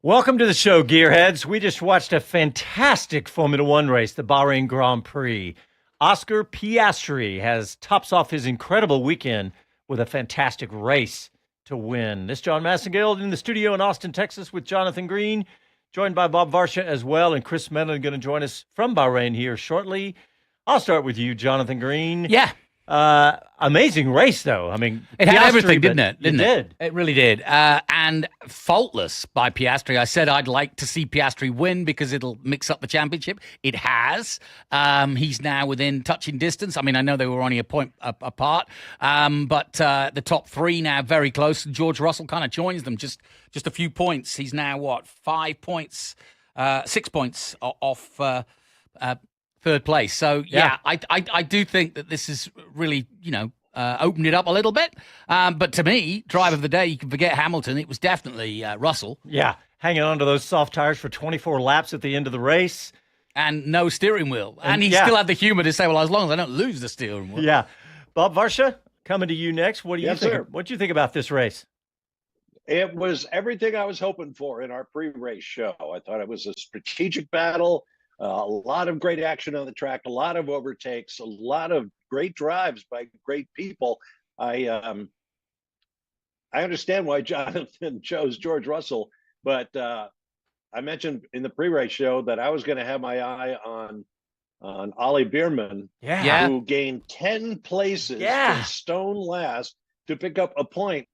Welcome to the show, Gearheads. We just watched a fantastic Formula One race, the Bahrain Grand Prix. Oscar Piastri tops off his incredible weekend with a fantastic race to win. This is Jon Massengale in the studio in Austin, Texas with Jonathan Green, joined by Bob Varsha as well, and Chris Medland going to join us from Bahrain here shortly. I'll start with you, Jonathan Green. Yeah. Amazing race, though. I mean, it had everything, didn't it? It really did. And faultless by Piastri. I said I'd like to see Piastri win because it'll mix up the championship. It has. He's now within touching distance. I mean, I know they were only a point apart, but the top three now very close. George Russell kind of joins them just a few points. He's now, 5 points, 6 points off third place. So, yeah, I do think that this is really, opened it up a little bit. But to me, drive of the day, you can forget Hamilton. It was definitely Russell. Yeah, hanging on to those soft tires for 24 laps at the end of the race. And no steering wheel. And he still had the humor to say, well, as long as I don't lose the steering wheel. Yeah. Bob Varsha, coming to you next. What do you think? Sir. What do you think about this race? It was everything I was hoping for in our pre-race show. I thought it was a strategic battle. A lot of great action on the track, a lot of overtakes, a lot of great drives by great people. I understand why Jonathan chose George Russell, but I mentioned in the pre-race show that I was going to have my eye on Ollie Bierman, who gained 10 places from stone last to pick up a point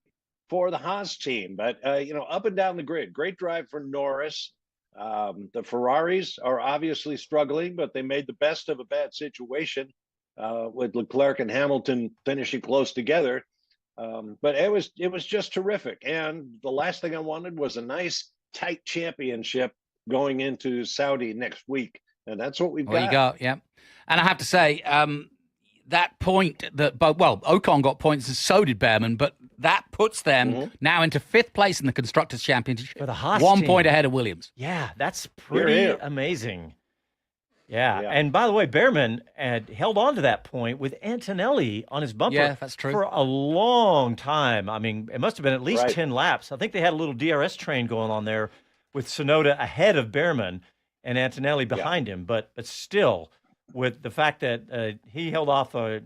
for the Haas team. But up and down the grid, great drive for Norris. The Ferraris are obviously struggling, but they made the best of a bad situation with Leclerc and Hamilton finishing close together. But it was just terrific. And the last thing I wanted was a nice, tight championship going into Saudi next week. And that's what we've got. There you go, yeah. And I have to say, that point that Ocon got points, and so did Behrman, but that puts them now into fifth place in the Constructors' Championship, for the Haas 1 team. point ahead of Williams. Yeah, that's pretty amazing. Yeah, and by the way, Behrman had held on to that point with Antonelli on his bumper. Yeah, that's true. For a long time. I mean, it must have been at least 10 laps. I think they had a little DRS train going on there with Tsunoda ahead of Behrman and Antonelli behind him, but still, with the fact that he held off a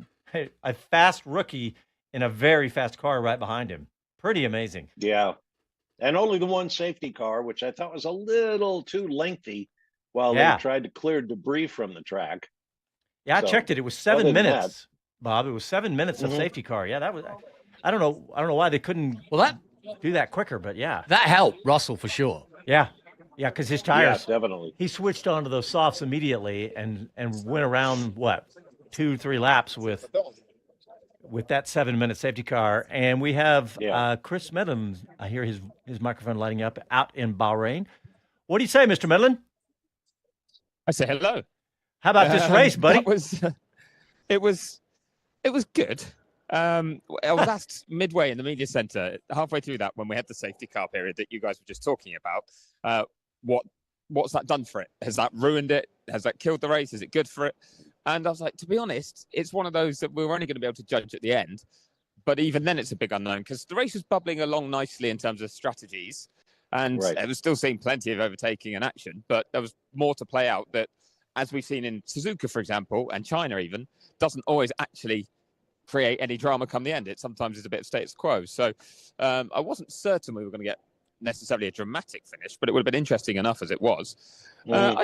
fast rookie in a very fast car right behind him. Pretty amazing. Yeah. And only the one safety car, which I thought was a little too lengthy while they tried to clear debris from the track. Yeah, I checked it. It was 7 minutes, Bob. It was 7 minutes of safety car. Yeah, that was I don't know why they couldn't do that quicker, but yeah. That helped Russell for sure. Yeah. Yeah, because his tires. Yeah, definitely. He switched onto those softs immediately and went around 2-3 laps with that 7 minute safety car. And we have Chris Medland. I hear his microphone lighting up out in Bahrain. What do you say, Mr. Medland? I say hello. How about this race, buddy? It was good. I was asked midway in the media center, halfway through that, when we had the safety car period that you guys were just talking about, what's that done for it? Has that ruined it? Has that killed the race? Is it good for it? And I was like, to be honest, it's one of those that we're only going to be able to judge at the end. But even then, it's a big unknown because the race was bubbling along nicely in terms of strategies. And it was still seeing plenty of overtaking and action. But there was more to play out that, as we've seen in Suzuka, for example, and China even, doesn't always actually create any drama come the end. It sometimes is a bit of status quo. So I wasn't certain we were going to get necessarily a dramatic finish, but it would have been interesting enough as it was. I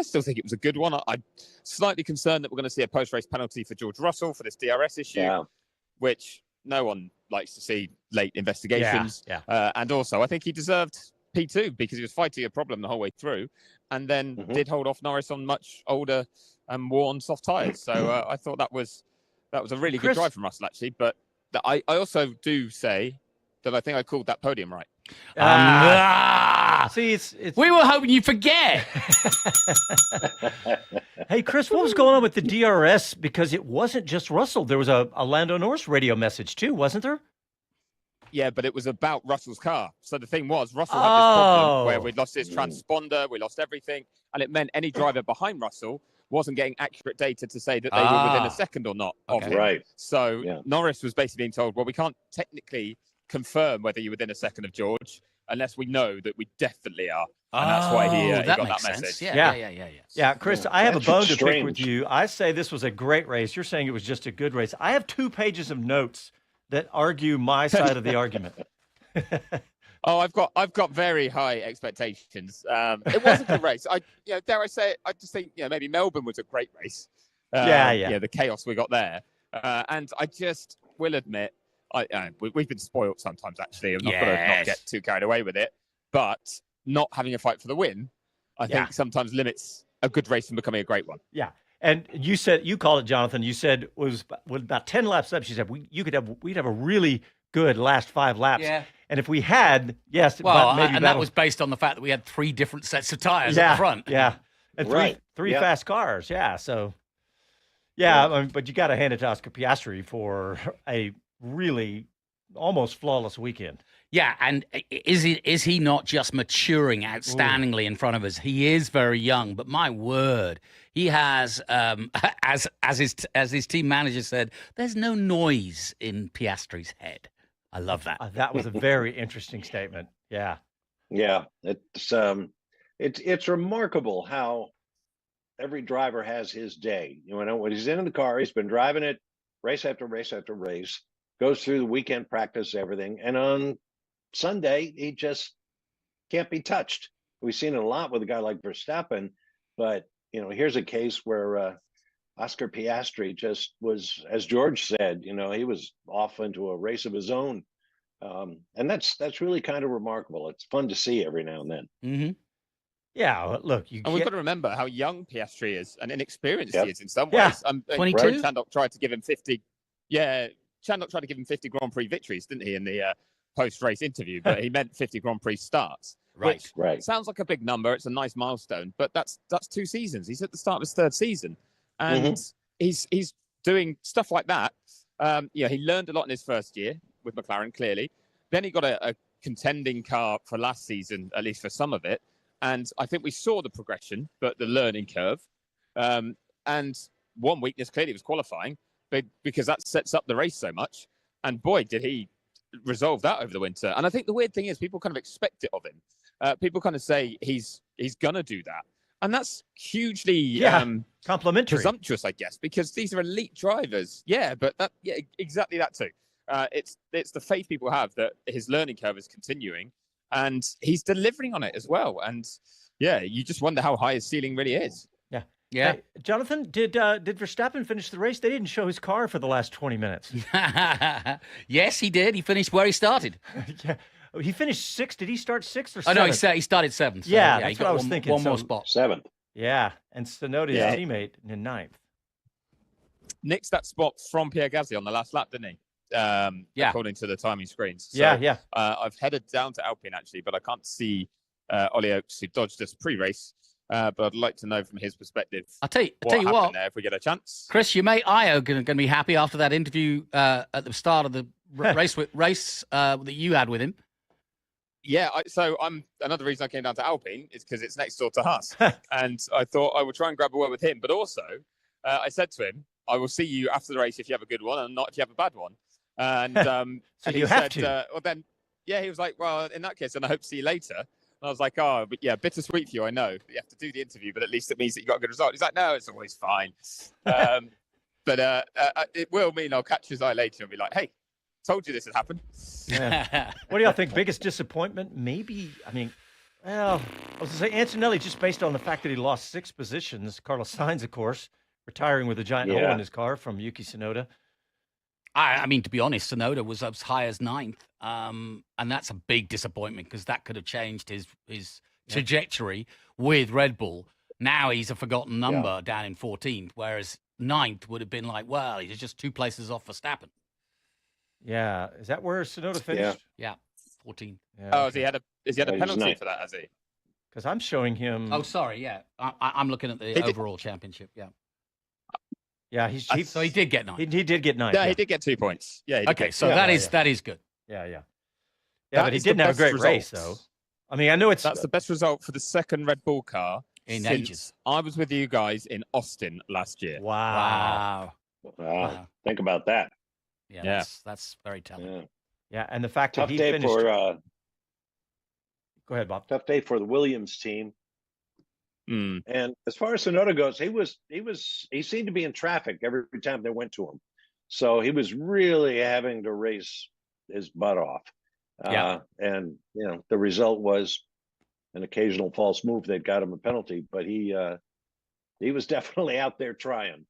still think it was a good one. I'm slightly concerned that we're going to see a post-race penalty for George Russell for this DRS issue, which no one likes to see late investigations. And also, I think he deserved P2 because he was fighting a problem the whole way through and then did hold off Norris on much older and worn soft tyres. So I thought that was a really good drive from Russell, actually. But I also do say that I think I called that podium right. See, it's we were hoping you forget. Hey, Chris, what was going on with the DRS? Because it wasn't just Russell. There was a Lando Norris radio message too, wasn't there? Yeah, but it was about Russell's car. So the thing was, Russell had this problem where we'd lost his transponder, we lost everything, and it meant any driver behind Russell wasn't getting accurate data to say that they were within a second or not of him. Right. So Norris was basically being told, well, we can't technically confirm whether you're within a second of George. unless we know that we definitely are. And that's why he got that message. Yeah, Chris, I have a bone to pick with you. I say this was a great race. You're saying it was just a good race. I have 2 pages of notes that argue my side of the argument. Oh, I've got very high expectations. It was a good race. Dare I say it? I just think maybe Melbourne was a great race. The chaos we got there, and I just will admit, we've been spoiled sometimes. Actually, I've got to not get too carried away with it. But not having a fight for the win, I think sometimes limits a good race from becoming a great one. Yeah. And you called it, Jonathan. You said with about 10 laps up. You said we'd have a really good last 5 laps. Yeah. And if we had, yes, well, but maybe that was based on the fact that we had 3 different sets of tires at the front. Yeah, and three fast cars. Yeah, so but you got to hand it to Oscar Piastri for a really almost flawless weekend. Yeah, and is he not just maturing outstandingly in front of us? He is very young, but my word, he has, as his team manager said, there's no noise in Piastri's head. I love that. That was a very interesting statement. Yeah. Yeah, it's remarkable how every driver has his day. When he's in the car, he's been driving it race after race after race, goes through the weekend practice, everything, and on Sunday he just can't be touched. We've seen it a lot with a guy like Verstappen, but here's a case where Oscar Piastri just was, as George said, he was off into a race of his own. And that's really kind of remarkable. It's fun to see every now and then. Mm-hmm. Yeah, look, we've got to remember how young Piastri is and inexperienced he is in some ways. 22. Chandok tried to give him 50. Yeah, Chandok tried to give him 50 Grand Prix victories, didn't he, in the post-race interview? But he meant 50 Grand Prix starts. Right. Sounds like a big number. It's a nice milestone, but that's 2 seasons. He's at the start of his 3rd season, and he's doing stuff like that. He learned a lot in his first year with McLaren, clearly. Then he got a contending car for last season, at least for some of it. And I think we saw the progression, but the learning curve. And one weakness clearly was qualifying, because that sets up the race so much. And boy, did he resolve that over the winter. And I think the weird thing is people kind of expect it of him. People kind of say he's going to do that. And that's hugely complimentary, presumptuous, I guess, because these are elite drivers. Yeah, but exactly that too. It's the faith people have that his learning curve is continuing, and he's delivering on it as well. And you just wonder how high his ceiling really is. Yeah. Hey, Jonathan, did Verstappen finish the race? They didn't show his car for the last 20 minutes. Yes, he did. He finished where he started. Yeah. He finished 6th. Did he start 6th or 7th? Oh, no, he started 7th. So, that's what I was thinking. One more spot. 7th. Yeah, and Tsunoda, his teammate, in 9th. Nicked that spot from Pierre Gasly on the last lap, didn't he? According to the timing screens. So, I've headed down to Alpine, actually, but I can't see Ollie Oakes, who dodged us pre-race. But I'd like to know from his perspective. I'll tell you what, there if we get a chance. Chris, your mate Ayao going to be happy after that interview at the start of the race that you had with him. Yeah, so another reason I came down to Alpine is because it's next door to us, and I thought I would try and grab a word with him. But also, I said to him, "I will see you after the race if you have a good one, and not if you have a bad one." And so you have to. Well, then, he was like, "Well, in that case, then I hope to see you later." And I was like, "Oh, but bittersweet for you. I know you have to do the interview, but at least it means that you got a good result." He's like, "No, it's always fine." But it will mean I'll catch his eye later and be like, "Hey, told you this would happen." Yeah. What do y'all think? Biggest disappointment? Maybe. I mean, well, I was going to say Antonelli, just based on the fact that he lost 6 positions. Carlos Sainz, of course, retiring with a giant hole in his car from Yuki Tsunoda. I mean, to be honest, Tsunoda was as high as 9th, and that's a big disappointment because that could have changed his trajectory with Red Bull. Now he's a forgotten number down in 14th, whereas 9th would have been like, well, he's just 2 places off Verstappen. Yeah, is that where Tsunoda finished? Yeah, 14. Yeah, has he had a penalty for that? Has he? Because I'm showing him. Oh, sorry. Yeah, I'm looking at the overall championship. Yeah. Yeah, so he did get 9. He did get 9. Yeah, he did get 2 points. Yeah. Okay, so that is good. Yeah, but he didn't have a great race, though. I mean, I know that's the best result for the second Red Bull car in since ages. I was with you guys in Austin last year. Wow. Think about that. Yeah. That's very telling. Yeah, and the fact that Tough day he finished. for. Go ahead, Bob. Tough day for the Williams team. And as far as Tsunoda goes, he seemed to be in traffic every time they went to him. So he was really having to race his butt off. And, the result was an occasional false move that got him a penalty, but he was definitely out there trying.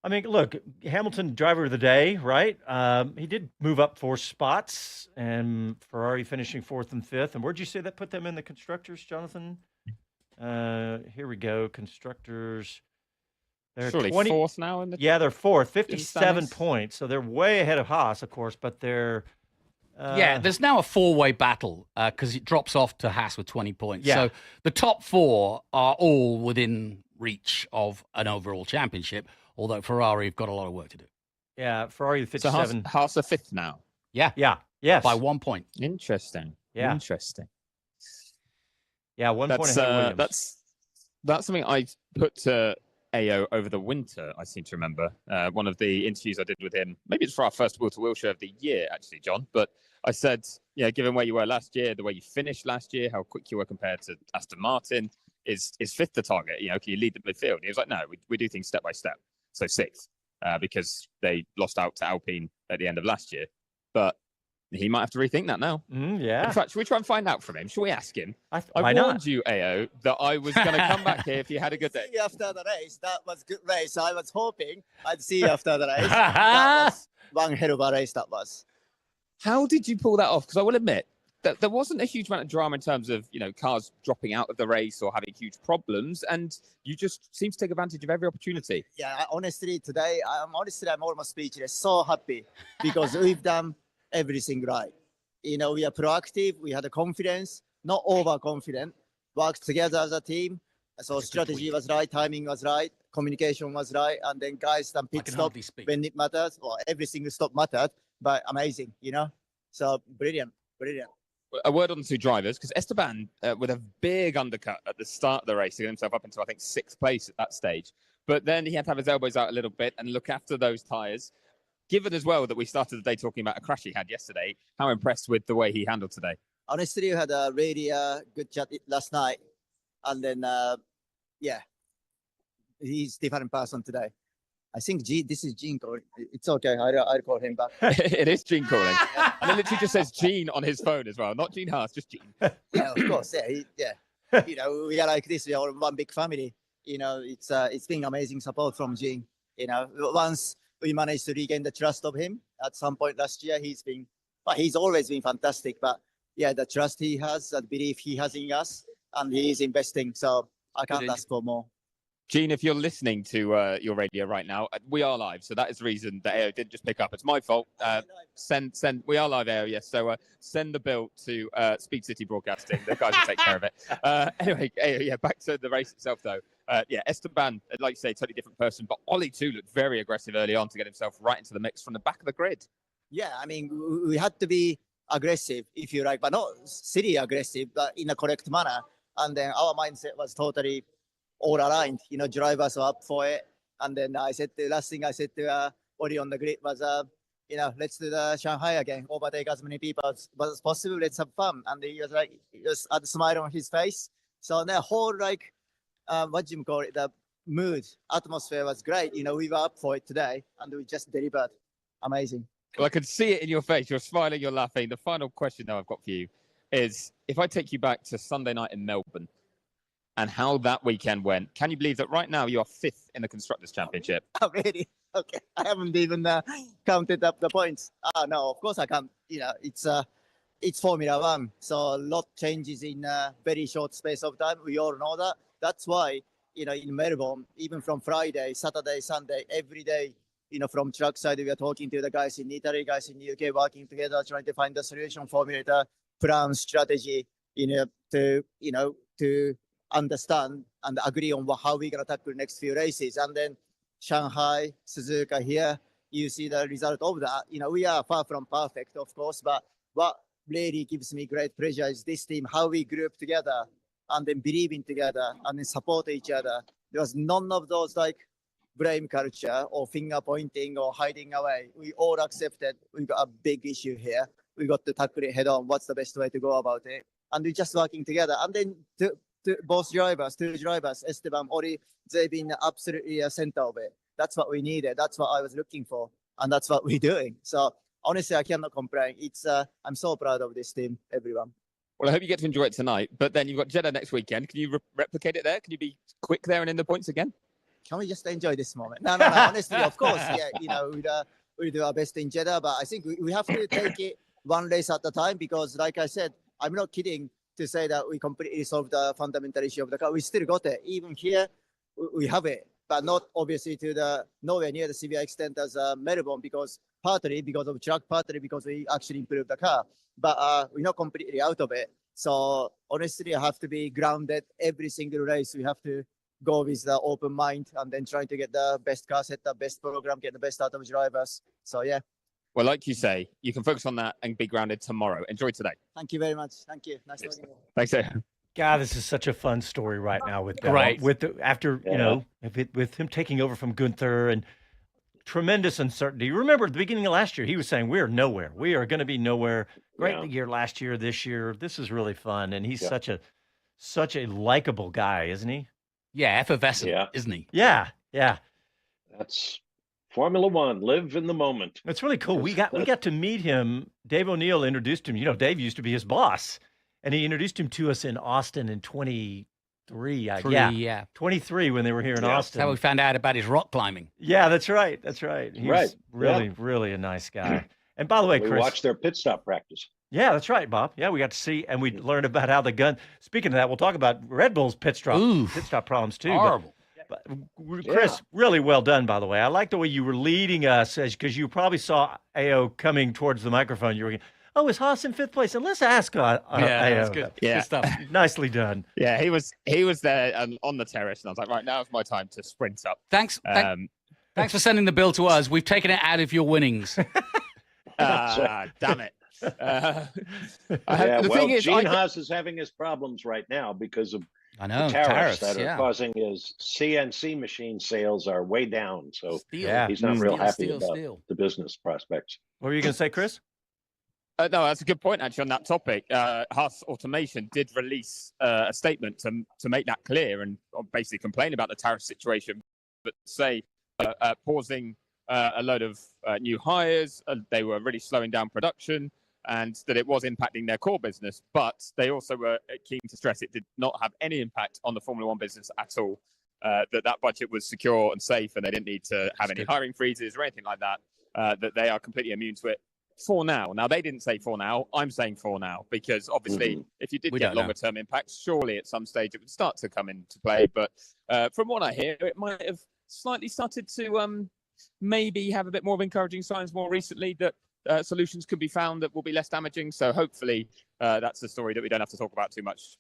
I mean, look, Hamilton, driver of the day, right? He did move up 4 spots, and Ferrari finishing 4th and 5th. And where'd you say that put them in the constructors, Jonathan? Here we go, constructors. They're surely 4th now in the. Yeah, they're 4th, 57 points. So they're way ahead of Haas, of course, but they're. There's now a 4-way battle because it drops off to Haas with 20 points. Yeah. So the top 4 are all within reach of an overall championship, although Ferrari have got a lot of work to do. Yeah, Ferrari 57. So Haas are 5th now. Yeah. Yes. By 1 point. Interesting. Yeah. Interesting. Yeah, 1 point ahead of Williams. That's something I put to Ayao over the winter, I seem to remember. One of the interviews I did with him, maybe it's for our first wheel-to-wheel show of the year, actually, John, but I said, given where you were last year, the way you finished last year, how quick you were compared to Aston Martin, is 5th the target? Can you lead the midfield? And he was like, no, we do things step by step. So 6th, because they lost out to Alpine at the end of last year. But he might have to rethink that now. Yeah. In fact, should we try and find out from him? Shall we ask him? I warned you, Ayao, that I was going to come back here if you had a good day. See you after the race. That was a good race. I was hoping I'd see you after the race. That was one hell of a race, that was. How did you pull that off? Because I will admit that there wasn't a huge amount of drama in terms of, cars dropping out of the race or having huge problems, and you just seem to take advantage of every opportunity. Yeah, honestly, today, I'm almost speechless. So happy because we've done everything right. We are proactive. We had a confidence, not overconfident. Worked together as a team. So strategy was right, timing was right, communication was right, and then guys done pit stop when it matters. Well, every single stop mattered, but amazing, So brilliant. A word on the 2 drivers, because Esteban with a big undercut at the start of the race to get himself up into, I think, 6th place at that stage. But then he had to have his elbows out a little bit and look after those tyres. Given as well that we started the day talking about a crash he had yesterday, how impressed with the way he handled today? Honestly, we had a really good chat last night. And then, he's a different person today. I think this is Gene calling. It's okay. I'll call him back. It is Gene calling. And it literally just says Gene on his phone as well. Not Gene Haas, just Gene. Yeah, of course. We are like this. We are one big family. It's been amazing support from Gene. Once we managed to regain the trust of him at some point last year, he's always been fantastic. But the trust he has, the belief he has in us, and he is investing. So I can't ask for more. Gene, if you're listening to your radio right now, we are live. So that is the reason that Ayao didn't just pick up. It's my fault. Send. We are live, Ayao, yes. So send the bill to Speed City Broadcasting. The guys will take care of it. Anyway, Ayao, back to the race itself, though. Esteban, like you say, totally different person. But Ollie, too, looked very aggressive early on to get himself right into the mix from the back of the grid. Yeah, I mean, we had to be aggressive, if you like, but not silly aggressive, but in a correct manner. And then our mindset was totally all aligned. Drivers were up for it. And then last thing I said to Ollie on the grid was, let's do the Shanghai again, overtake as many people as possible, let's have fun. And he was like, just had a smile on his face. So the whole, what do you call it, the mood, atmosphere was great. We were up for it today, and we just delivered. Amazing. Well, I could see it in your face. You're smiling, you're laughing. The final question, though, I've got for you is, if I take you back to Sunday night in Melbourne and how that weekend went, can you believe that right now you are 5th in the Constructors' Championship? Oh, really? Okay. I haven't even counted up the points. No, of course I can't. It's Formula One, so a lot changes in a very short space of time. We all know that. That's why, in Melbourne, even from Friday, Saturday, Sunday, every day, from track side, we are talking to the guys in Italy, guys in the UK, working together, trying to find the solution, formulate a plan, strategy, to understand and agree on how we're going to tackle the next few races. And then Shanghai, Suzuka here, you see the result of that. We are far from perfect, of course, but what really gives me great pleasure is this team, how we group together and then believing together and then support each other. There was none of those blame culture or finger pointing or hiding away. We all accepted we got a big issue here. We got to tackle it head on. What's the best way to go about it? and we're just working together. And then two drivers, Esteban, Ori, they've been absolutely a center of it. That's what we needed. That's what I was looking for, and that's what we're doing. So honestly, I cannot complain. I'm so proud of this team, everyone. Well, I hope you get to enjoy it tonight. But then you've got Jeddah next weekend. Can you replicate it there? Can you be quick there and in the points again? Can we just enjoy this moment? No. Honestly, of course, yeah. We do our best in Jeddah, but I think we have to take it one race at a time, because, like I said, I'm not kidding to say that we completely solved the fundamental issue of the car. We still got it. Even here, we have it, but not obviously to the nowhere near the severe extent as Melbourne, partly because of track, partly because we actually improved the car. But we're not completely out of it. So honestly, I have to be grounded every single race. We have to go with the open mind and then trying to get the best car set, the best program, get the best out of drivers. So yeah. Well, like you say, you can focus on that and be grounded tomorrow. Enjoy today. Thank you very much. Thank you. Nice talking to you. Thanks, sir. God, this is such a fun story right now with Right. with him taking over from Gunther and tremendous uncertainty. You remember at the beginning of last year, he was saying, we're nowhere. We are going to be nowhere. Great year last year, this year. This is really fun. And he's such a likable guy, isn't he? Yeah, effervescent, isn't he? Yeah. That's Formula One. Live in the moment. It's really cool. We got to meet him. Dave O'Neill introduced him. You know, Dave used to be his boss, and he introduced him to us in Austin in 23. 23 when they were here in Austin. That's how we found out about his rock climbing. Yeah, that's right. He's really a nice guy. And by the way, Chris, we watched their pit stop practice. Yeah, that's right, Bob. Yeah, we got to see, and we learned about how the gun. Speaking of that, we'll talk about Red Bull's pit stop problems too. Horrible. But Chris, really well done, by the way. I like the way you were leading us, because you probably saw Ayao coming towards the microphone. You were going, "Oh, is Haas in fifth place?" And let's ask Ayao. That's good. Yeah. Good stuff. Nicely done. Yeah, he was there on the terrace, and I was like, right, now's my time to sprint up. Thanks for sending the bill to us. We've taken it out of your winnings. Damn it. Gene Haas is having his problems right now because of the tariffs that are causing his CNC machine sales are way down. So he's not real happy about the business prospects. What were you going to say, Chris? No, that's a good point, actually, on that topic. Haas Automation did release a statement to make that clear and basically complain about the tariff situation, but say pausing a load of new hires. They were really slowing down production, and that it was impacting their core business. But they also were keen to stress it did not have any impact on the Formula One business at all, that budget was secure and safe, and they didn't need to have any hiring freezes or anything like that, that they are completely immune to it for now. Now, they didn't say for now. I'm saying for now, because obviously, if you did get longer-term impacts, surely at some stage it would start to come into play. But from what I hear, it might have slightly started to maybe have a bit more of encouraging signs more recently that solutions could be found that will be less damaging. So hopefully that's a story that we don't have to talk about too much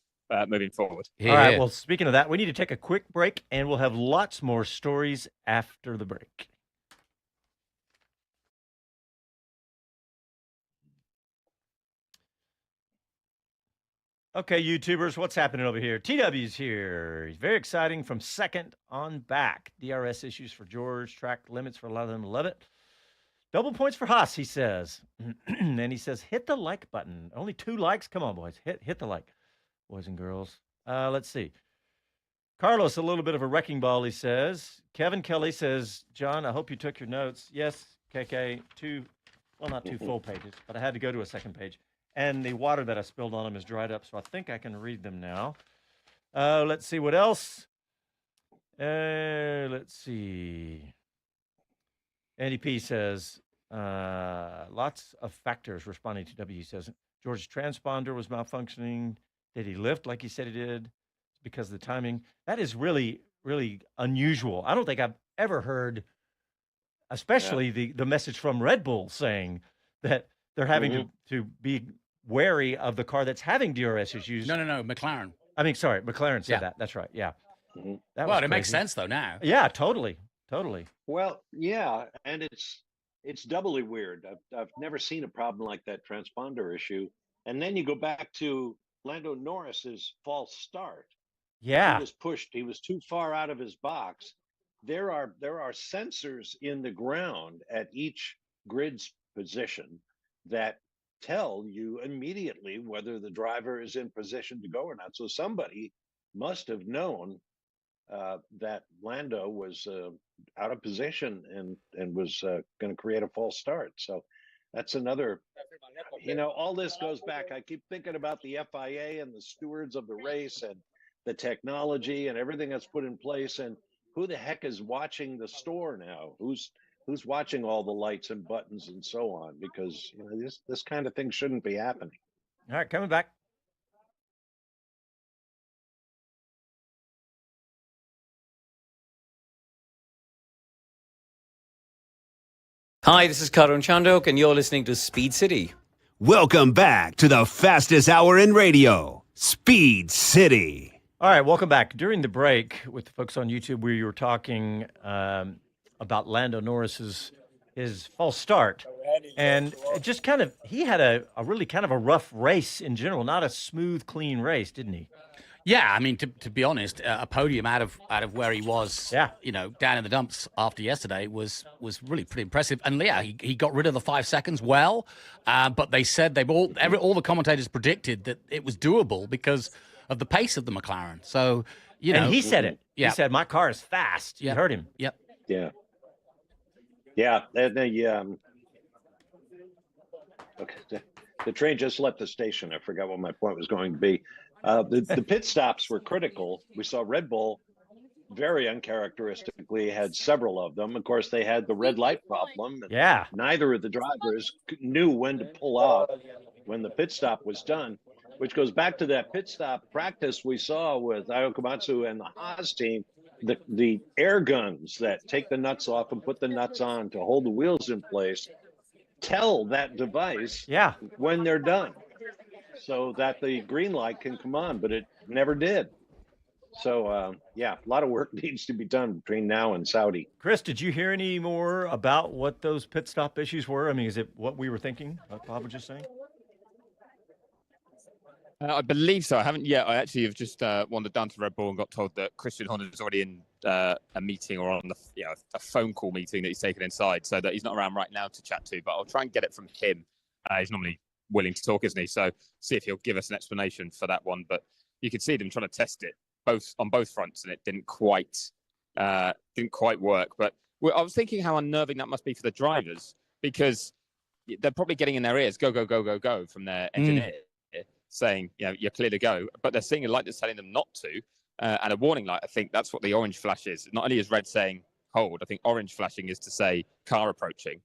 moving forward. All right. Well, speaking of that, we need to take a quick break, and we'll have lots more stories after the break. Okay, YouTubers, what's happening over here? TW's here. He's very exciting from second on back. DRS issues for George, track limits for a lot of them. Love it. Double points for Haas, he says. And he says, hit the like button. Only 2 likes? Come on, boys. Hit the like, boys and girls. Let's see. Carlos, a little bit of a wrecking ball, he says. Kevin Kelly says, John, I hope you took your notes. Yes, KK, not 2 full pages, but I had to go to a second page. And the water that I spilled on them is dried up, so I think I can read them now. Let's see what else. Let's see. Andy P says, lots of factors responding to W. Says, George's transponder was malfunctioning. Did he lift like he said he did? Because of the timing. That is really, really unusual. I don't think I've ever heard, especially the message from Red Bull saying that they're having to be wary of the car that's having DRS issues. No, McLaren. I mean, sorry, McLaren said that. That's right. Yeah. It makes sense though now. Yeah, totally. Well, yeah, and it's doubly weird. I've never seen a problem like that transponder issue. And then you go back to Lando Norris's false start. Yeah, he was pushed. He was too far out of his box. There are sensors in the ground at each grid's position that tell you immediately whether the driver is in position to go or not. So somebody must have known that Lando was out of position and was going to create a false start. So that's another, all this goes back. I keep thinking about the FIA and the stewards of the race and the technology and everything that's put in place. And who the heck is watching the store now? Who's watching all the lights and buttons and so on? Because this kind of thing shouldn't be happening. All right, coming back. Hi, this is Karun Chandok, and you're listening to Speed City. Welcome back to the fastest hour in radio, Speed City. All right, welcome back. During the break with the folks on YouTube, we were talking about Lando Norris's his false start. And it just kind of, he had a really kind of a rough race in general, not a smooth, clean race, didn't he? Yeah, I mean, to be honest, a podium out of where he was, down in the dumps after yesterday was really pretty impressive. And yeah, he got rid of the 5 seconds well, but they said all the commentators predicted that it was doable because of the pace of the McLaren. So and he said it. Yeah. He said my car is fast. You heard him. Yep. Yeah. Yeah. Okay. The train just left the station. I forgot what my point was going to be. The pit stops were critical. We saw Red Bull very uncharacteristically had several of them. Of course, they had the red light problem. Yeah. Neither of the drivers knew when to pull out when the pit stop was done, which goes back to that pit stop practice we saw with Ayao Komatsu and the Haas team. The air guns that take the nuts off and put the nuts on to hold the wheels in place tell that device when they're done, so that the green light can come on, but it never did. So, a lot of work needs to be done between now and Saudi. Chris, did you hear any more about what those pit stop issues were? I mean, is it what we were thinking, what Bob was just saying? I believe so. I haven't yet. I actually have just wandered down to Red Bull and got told that Christian Horner is already in a meeting or on a phone call meeting that he's taken inside, so that he's not around right now to chat to. But I'll try and get it from him. He's normally willing to talk, isn't he? So see if he'll give us an explanation for that one. But you could see them trying to test it on both fronts, and it didn't quite work. But I was thinking how unnerving that must be for the drivers, because they're probably getting in their ears, go, go, go, go, go from their engineer. Saying, you're clear to go, but they're seeing a light that's telling them not to, and a warning light. I think that's what the orange flash is. Not only is red saying hold, I think orange flashing is to say car approaching.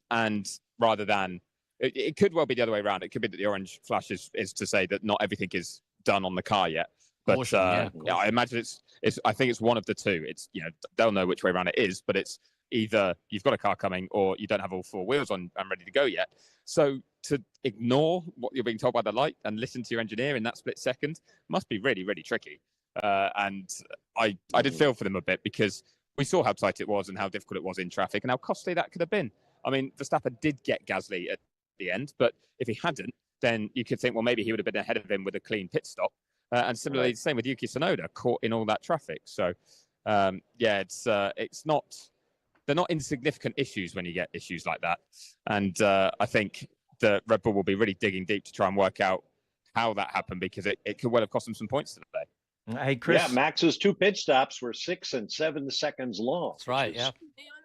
And rather than, it could well be the other way around. It could be that the orange flash is to say that not everything is done on the car yet. But I imagine it's. I think it's one of the two. It's they'll know which way around it is, but it's either you've got a car coming or you don't have all four wheels on and ready to go yet. So to ignore what you're being told by the light and listen to your engineer in that split second must be really, really tricky. And I did feel for them a bit, because we saw how tight it was and how difficult it was in traffic and how costly that could have been. I mean, Verstappen did get Gasly at the end, but if he hadn't, then you could think, well, maybe he would have been ahead of him with a clean pit stop. And similarly, the same with Yuki Tsunoda, caught in all that traffic. So, it's not. They're not insignificant issues when you get issues like that. And I think the Red Bull will be really digging deep to try and work out how that happened, because it could well have cost them some points today. Hey, Chris. Yeah, Max's 2 pit stops were 6 and 7 seconds long. That's right, yeah.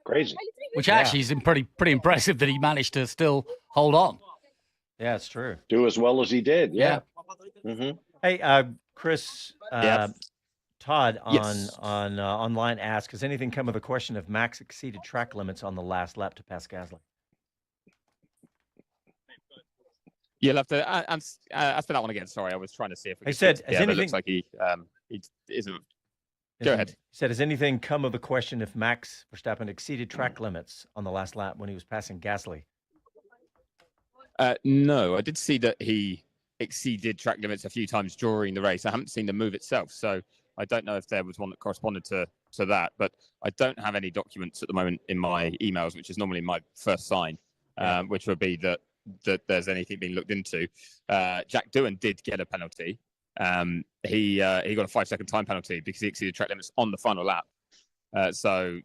Crazy. Which actually is pretty impressive that he managed to still hold on. Yeah, it's true. Do as well as he did, yeah. Mm-hmm. Hey, Chris, Todd on online asks, has anything come of the question if Max exceeded track limits on the last lap to pass Gasly? You'll have to ask for that one again. Sorry, I was trying to see if he said, it looks like he isn't. Go ahead. He said, has anything come of the question if Max Verstappen exceeded track limits on the last lap when he was passing Gasly? No, I did see that he exceeded track limits a few times during the race. I haven't seen the move itself, so I don't know if there was one that corresponded to that, but I don't have any documents at the moment in my emails, which is normally my first sign, which would be that there's anything being looked into. Jack Doohan did get a penalty. He got a 5-second time penalty because he exceeded track limits on the final lap. So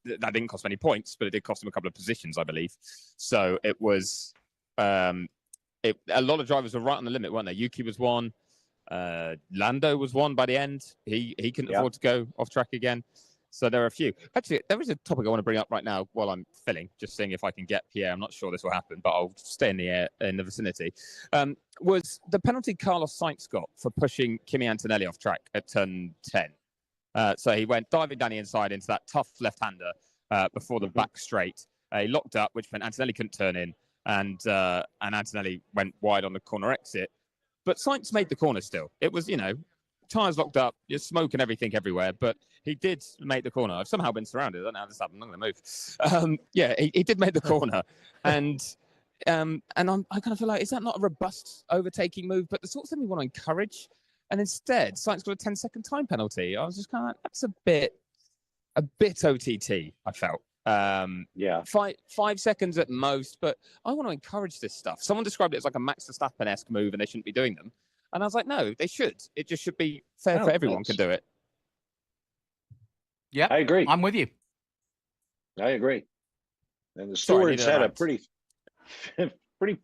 that didn't cost him any points, but it did cost him a couple of positions, I believe. So it was a lot of drivers were right on the limit, weren't they? Yuki was one. Lando was one by the end. He couldn't afford to go off track again. So there are a few. Actually, there is a topic I want to bring up right now while I'm filling, just seeing if I can get Pierre. I'm not sure this will happen, but I'll stay in the air in the vicinity. Was the penalty Carlos Sainz got for pushing Kimi Antonelli off track at turn 10? So he went diving down the inside into that tough left-hander before the back straight. He locked up, which meant Antonelli couldn't turn in, and Antonelli went wide on the corner exit. But Sainz made the corner still. It was, tyres locked up, you're smoking everything everywhere, but he did make the corner. I've somehow been surrounded. I don't know how this happened. I'm going to move. He did make the corner. And I kind of feel like, is that not a robust overtaking move? But the sort of thing we want to encourage. And instead, Sainz got a 10-second time penalty. I was just kind of like, that's a bit OTT, I felt. 5 seconds at most, but I want to encourage this stuff. Someone described it as like a Max Verstappen-esque move and they shouldn't be doing them. And I was like, no, they should. It just should be fair for everyone can do it. Yeah, I agree. I'm with you. I agree. And the stewards had a pretty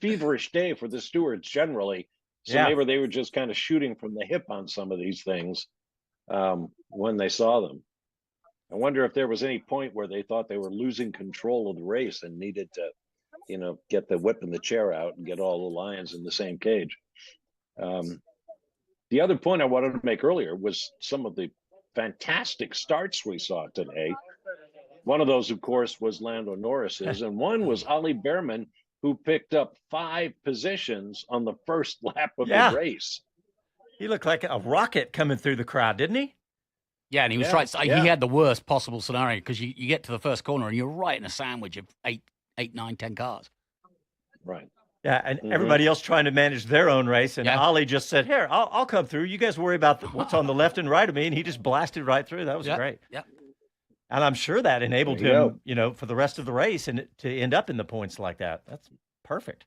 feverish day for the stewards generally. So maybe they were just kind of shooting from the hip on some of these things when they saw them. I wonder if there was any point where they thought they were losing control of the race and needed to, get the whip and the chair out and get all the lions in the same cage. The other point I wanted to make earlier was some of the fantastic starts we saw today. One of those, of course, was Lando Norris's, and one was Ollie Behrman, who picked up 5 positions on the first lap of the race. He looked like a rocket coming through the crowd, didn't he? Yeah, and he was right. He had the worst possible scenario because you get to the first corner and you're right in a sandwich of 8, 9, 10 cars. Right. Yeah, and everybody else trying to manage their own race. And Ollie just said, here, I'll come through. You guys worry about what's on the left and right of me. And he just blasted right through. That was great. Yeah. And I'm sure that enabled him, for the rest of the race and to end up in the points like that. That's perfect.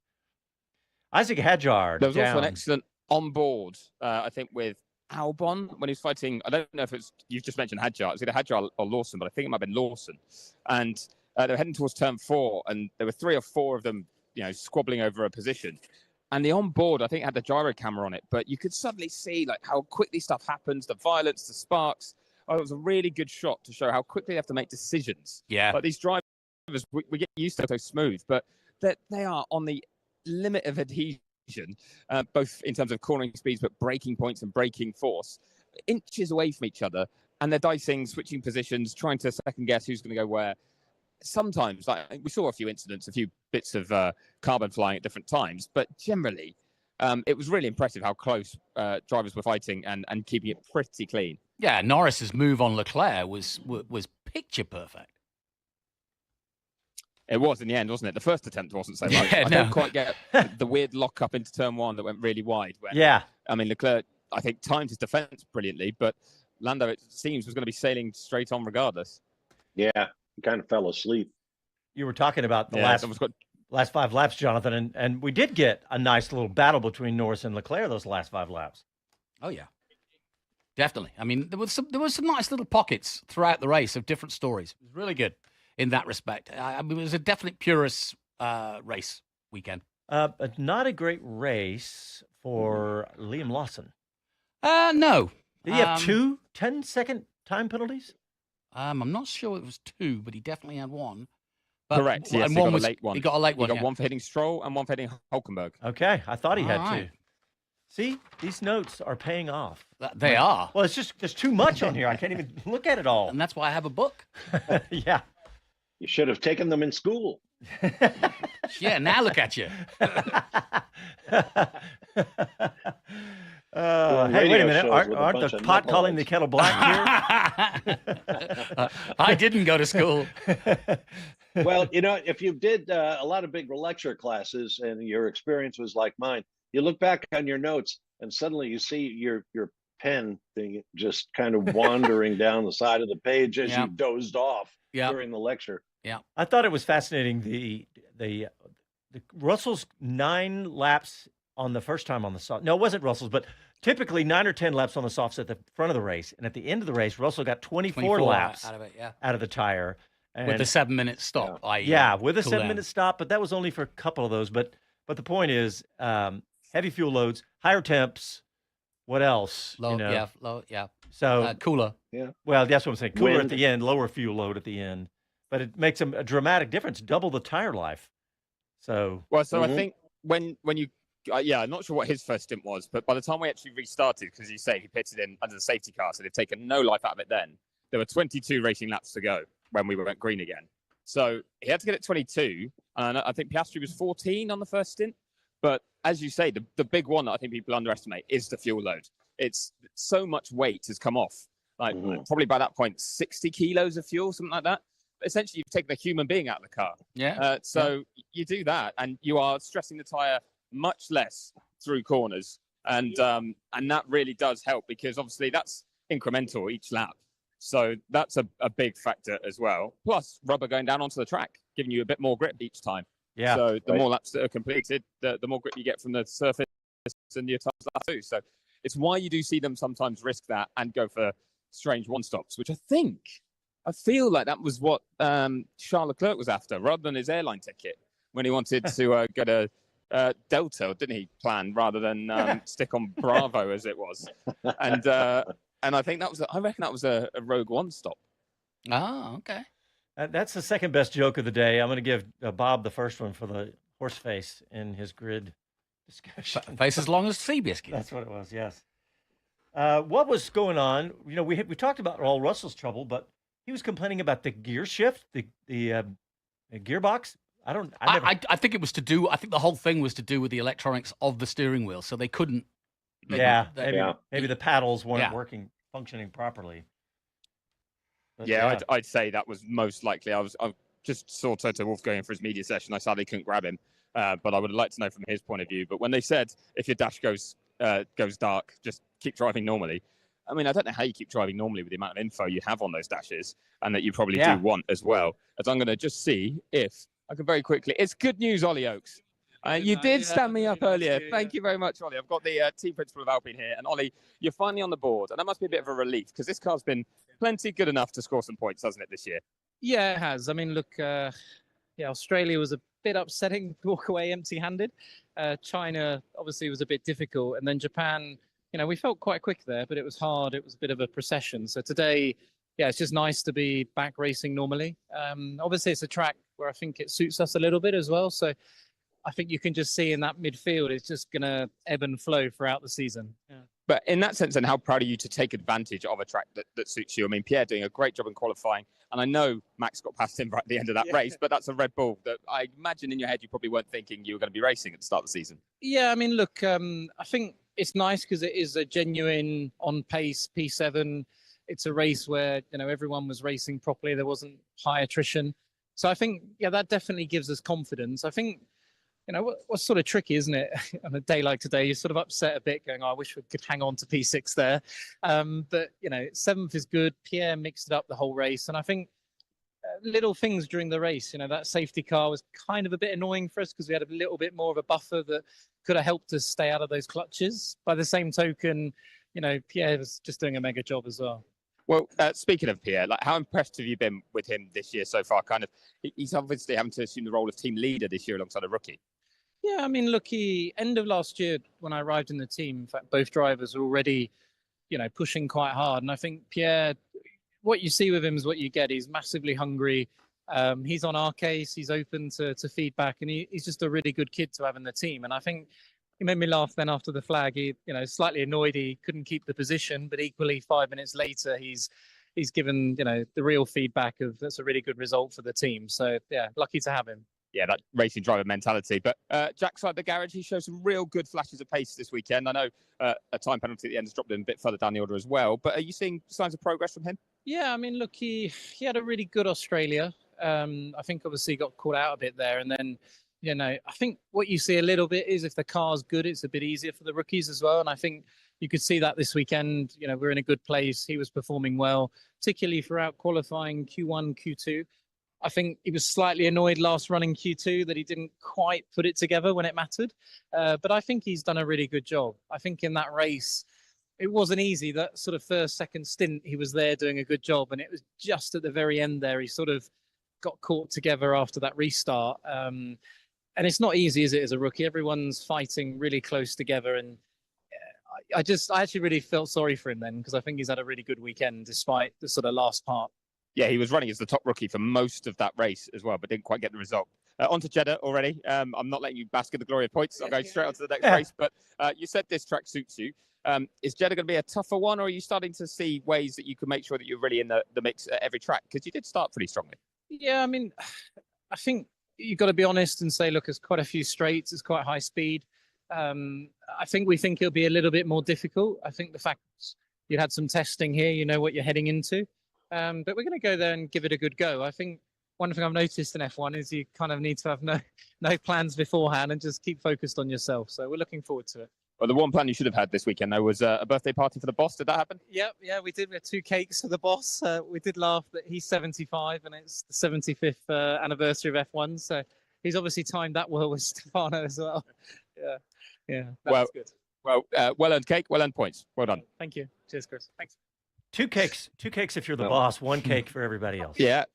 Isaac Hadjar. There was also an excellent on board, I think, with Albon when he was fighting. I don't know if you've just mentioned Hadjar. It's either Hadjar or Lawson, but I think it might have been Lawson. And they were heading towards turn 4, and there were 3 or 4 of them, squabbling over a position. And the onboard, I think, had the gyro camera on it, but you could suddenly see like how quickly stuff happens, the violence, the sparks. Oh, it was a really good shot to show how quickly they have to make decisions. Yeah. But these drivers, we get used to it so smooth, but they are on the limit of adhesion, both in terms of cornering speeds, but braking points and braking force, inches away from each other. And they're dicing, switching positions, trying to second guess who's going to go where. Sometimes, we saw a few incidents, a few bits of carbon flying at different times, but generally, it was really impressive how close drivers were fighting and keeping it pretty clean. Yeah, Norris's move on Leclerc was picture perfect. It was in the end, wasn't it? The first attempt wasn't so much. I don't quite get the weird lock up into turn 1 that went really wide. I mean, Leclerc, I think, timed his defense brilliantly, but Lando, it seems, was going to be sailing straight on regardless. Yeah. He kind of fell asleep. You were talking about the last 5 laps, Jonathan, and we did get a nice little battle between Norris and Leclerc those last 5 laps. Oh yeah, definitely. I mean, there was some nice little pockets throughout the race of different stories. It was really good in that respect. I mean, it was a definite purist race weekend. But not a great race for Liam Lawson. No. Did he have 2 10-second time penalties? I'm not sure it was 2, but he definitely had 1. But, correct. Yes, and he got a late one. He got a late one. He got one for hitting Stroll and one for hitting Hulkenberg. Okay, I thought he had right. 2. See, these notes are paying off. They are. Well, it's just there's too much on here. I can't even look at it all. And that's why I have a book. Yeah. You should have taken them in school. Yeah, now look at you. Hey, wait a minute. Aren't the pot calling the kettle black here? I didn't go to school. Well, if you did a lot of big lecture classes and your experience was like mine, you look back on your notes and suddenly you see your pen thing just kind of wandering down the side of the page as you dozed off during the lecture. Yeah. I thought it was fascinating the Russell's 9 laps on the first time on the soft. No, it wasn't Russell's, but typically 9 or 10 laps on the softs at the front of the race. And at the end of the race, Russell got 24 laps out of it, out of the tire. And with the 7-minute stop. With a 7-minute stop, but that was only for a couple of those. But But the point is, heavy fuel loads, higher temps. What else? Low, So cooler. Yeah. Well, that's what I'm saying. Cooler Wind. at the end, lower fuel load at the end. But it makes a dramatic difference, double the tire life. So I think when you, I'm not sure what his first stint was, but by the time we actually restarted, because you say he pitted in under the safety car, so they've taken no life out of it then. There were 22 racing laps to go when we went green again. So he had to get it 22, and I think Piastri was 14 on the first stint. But as you say, the big one that I think people underestimate is the fuel load. It's so much weight has come off. Like probably by that point, 60 kilos of fuel, something like that. But essentially, you've taken a human being out of the car. Yeah. You do that, and you are stressing the tire much less through corners, and that really does help because obviously that's incremental each lap. So that's a big factor as well. Plus, rubber going down onto the track, giving you a bit more grip each time. Yeah. So the more laps that are completed, the more grip you get from the surface and your tires too. So it's why you do see them sometimes risk that and go for strange one-stops, which I feel like that was what Charles Leclerc was after, rather than his airline ticket when he wanted to go to Delta, didn't he? Plan rather than stick on Bravo as it was, and I think I reckon that was a rogue one-stop. Oh, okay. That's the second best joke of the day. I'm going to give Bob the first one for the horse face in his grid discussion. Face as long as Seabiscuit. That's what it was. Yes. What was going on? We talked about all Russell's trouble, but he was complaining about the gear shift, the gearbox. I think it was to do. I think the whole thing was to do with the electronics of the steering wheel, so they couldn't. Maybe the paddles weren't functioning properly. But I'd say that was most likely. I just saw Toto Wolff going for his media session. I sadly couldn't grab him, but I would like to know from his point of view. But when they said if your dash goes dark, just keep driving normally. I mean, I don't know how you keep driving normally with the amount of info you have on those dashes, and that you probably do want as well. As I'm going to just see if I can very quickly. It's good news, Ollie Oakes. You did stand me up earlier. Thank you very much, Ollie. I've got the team principal of Alpine here. And Ollie, you're finally on the board. And that must be a bit of a relief because this car's been plenty good enough to score some points, hasn't it, this year? Yeah, it has. I mean, look, Australia was a bit upsetting to walk away empty-handed. China obviously was a bit difficult. And then Japan, we felt quite quick there, but it was hard. It was a bit of a procession. So today, it's just nice to be back racing normally. Obviously, it's a track where I think it suits us a little bit as well. So I think you can just see in that midfield, it's just going to ebb and flow throughout the season. Yeah. But in that sense, then, how proud are you to take advantage of a track that suits you? I mean, Pierre doing a great job in qualifying. And I know Max got past him right at the end of that race, but that's a Red Bull that I imagine in your head you probably weren't thinking you were going to be racing at the start of the season. Yeah, I mean, look, I think it's nice because it is a genuine on-pace P7. It's a race where, everyone was racing properly. There wasn't high attrition. So I think, that definitely gives us confidence. I think, what's sort of tricky, isn't it? On a day like today, you're sort of upset a bit going, I wish we could hang on to P6 there. But, 7th is good. Pierre mixed it up the whole race. And I think little things during the race, that safety car was kind of a bit annoying for us because we had a little bit more of a buffer that could have helped us stay out of those clutches. By the same token, Pierre was just doing a mega job as well. Well, speaking of Pierre, how impressed have you been with him this year so far? He's obviously having to assume the role of team leader this year alongside a rookie. Yeah, I mean, look, end of last year when I arrived in the team, in fact, both drivers were already, pushing quite hard. And I think Pierre, what you see with him is what you get. He's massively hungry. He's on our case. He's open to feedback, and he's just a really good kid to have in the team. And I think he made me laugh then after the flag. He, slightly annoyed he couldn't keep the position, but equally 5 minutes later, he's given, the real feedback of that's a really good result for the team. So, lucky to have him. Yeah, that racing driver mentality. But Jack side the garage, he showed some real good flashes of pace this weekend. I know a time penalty at the end has dropped him a bit further down the order as well. But are you seeing signs of progress from him? Yeah, I mean, look, he had a really good Australia. I think obviously he got caught out a bit there. And then, I think what you see a little bit is if the car's good, it's a bit easier for the rookies as well. And I think you could see that this weekend. We're in a good place. He was performing well, particularly throughout qualifying Q1, Q2. I think he was slightly annoyed last run in Q2 that he didn't quite put it together when it mattered. But I think he's done a really good job. I think in that race, it wasn't easy. That sort of first, second stint, he was there doing a good job. And it was just at the very end there, he sort of got caught together after that restart. and it's not easy, is it, as a rookie? Everyone's fighting really close together, and I actually really felt sorry for him then, because I think he's had a really good weekend despite the sort of last part. Yeah, he was running as the top rookie for most of that race as well, but didn't quite get the result. On to Jeddah already. I'm not letting you bask in the glory of points. I'm going straight on to the next race. But you said this track suits you. Is Jeddah going to be a tougher one, or are you starting to see ways that you can make sure that you're really in the mix at every track? Because you did start pretty strongly. Yeah, I mean, I think you've got to be honest and say, look, there's quite a few straights. It's quite high speed. I think we think it'll be a little bit more difficult. I think the fact you had some testing here, you know what you're heading into. But we're going to go there and give it a good go. I think one thing I've noticed in F1 is you kind of need to have no plans beforehand and just keep focused on yourself. So we're looking forward to it. Well, the one plan you should have had this weekend, though, was a birthday party for the boss. Did that happen? Yeah, we did. We had 2 cakes for the boss. We did laugh that he's 75 and it's the 75th anniversary of F1. So he's obviously timed that well with Stefano as well. Yeah, that's good. Well earned cake, well earned points. Well done. Thank you. Cheers, Chris. Thanks. 2 cakes if you're the boss, 1 cake for everybody else. Yeah,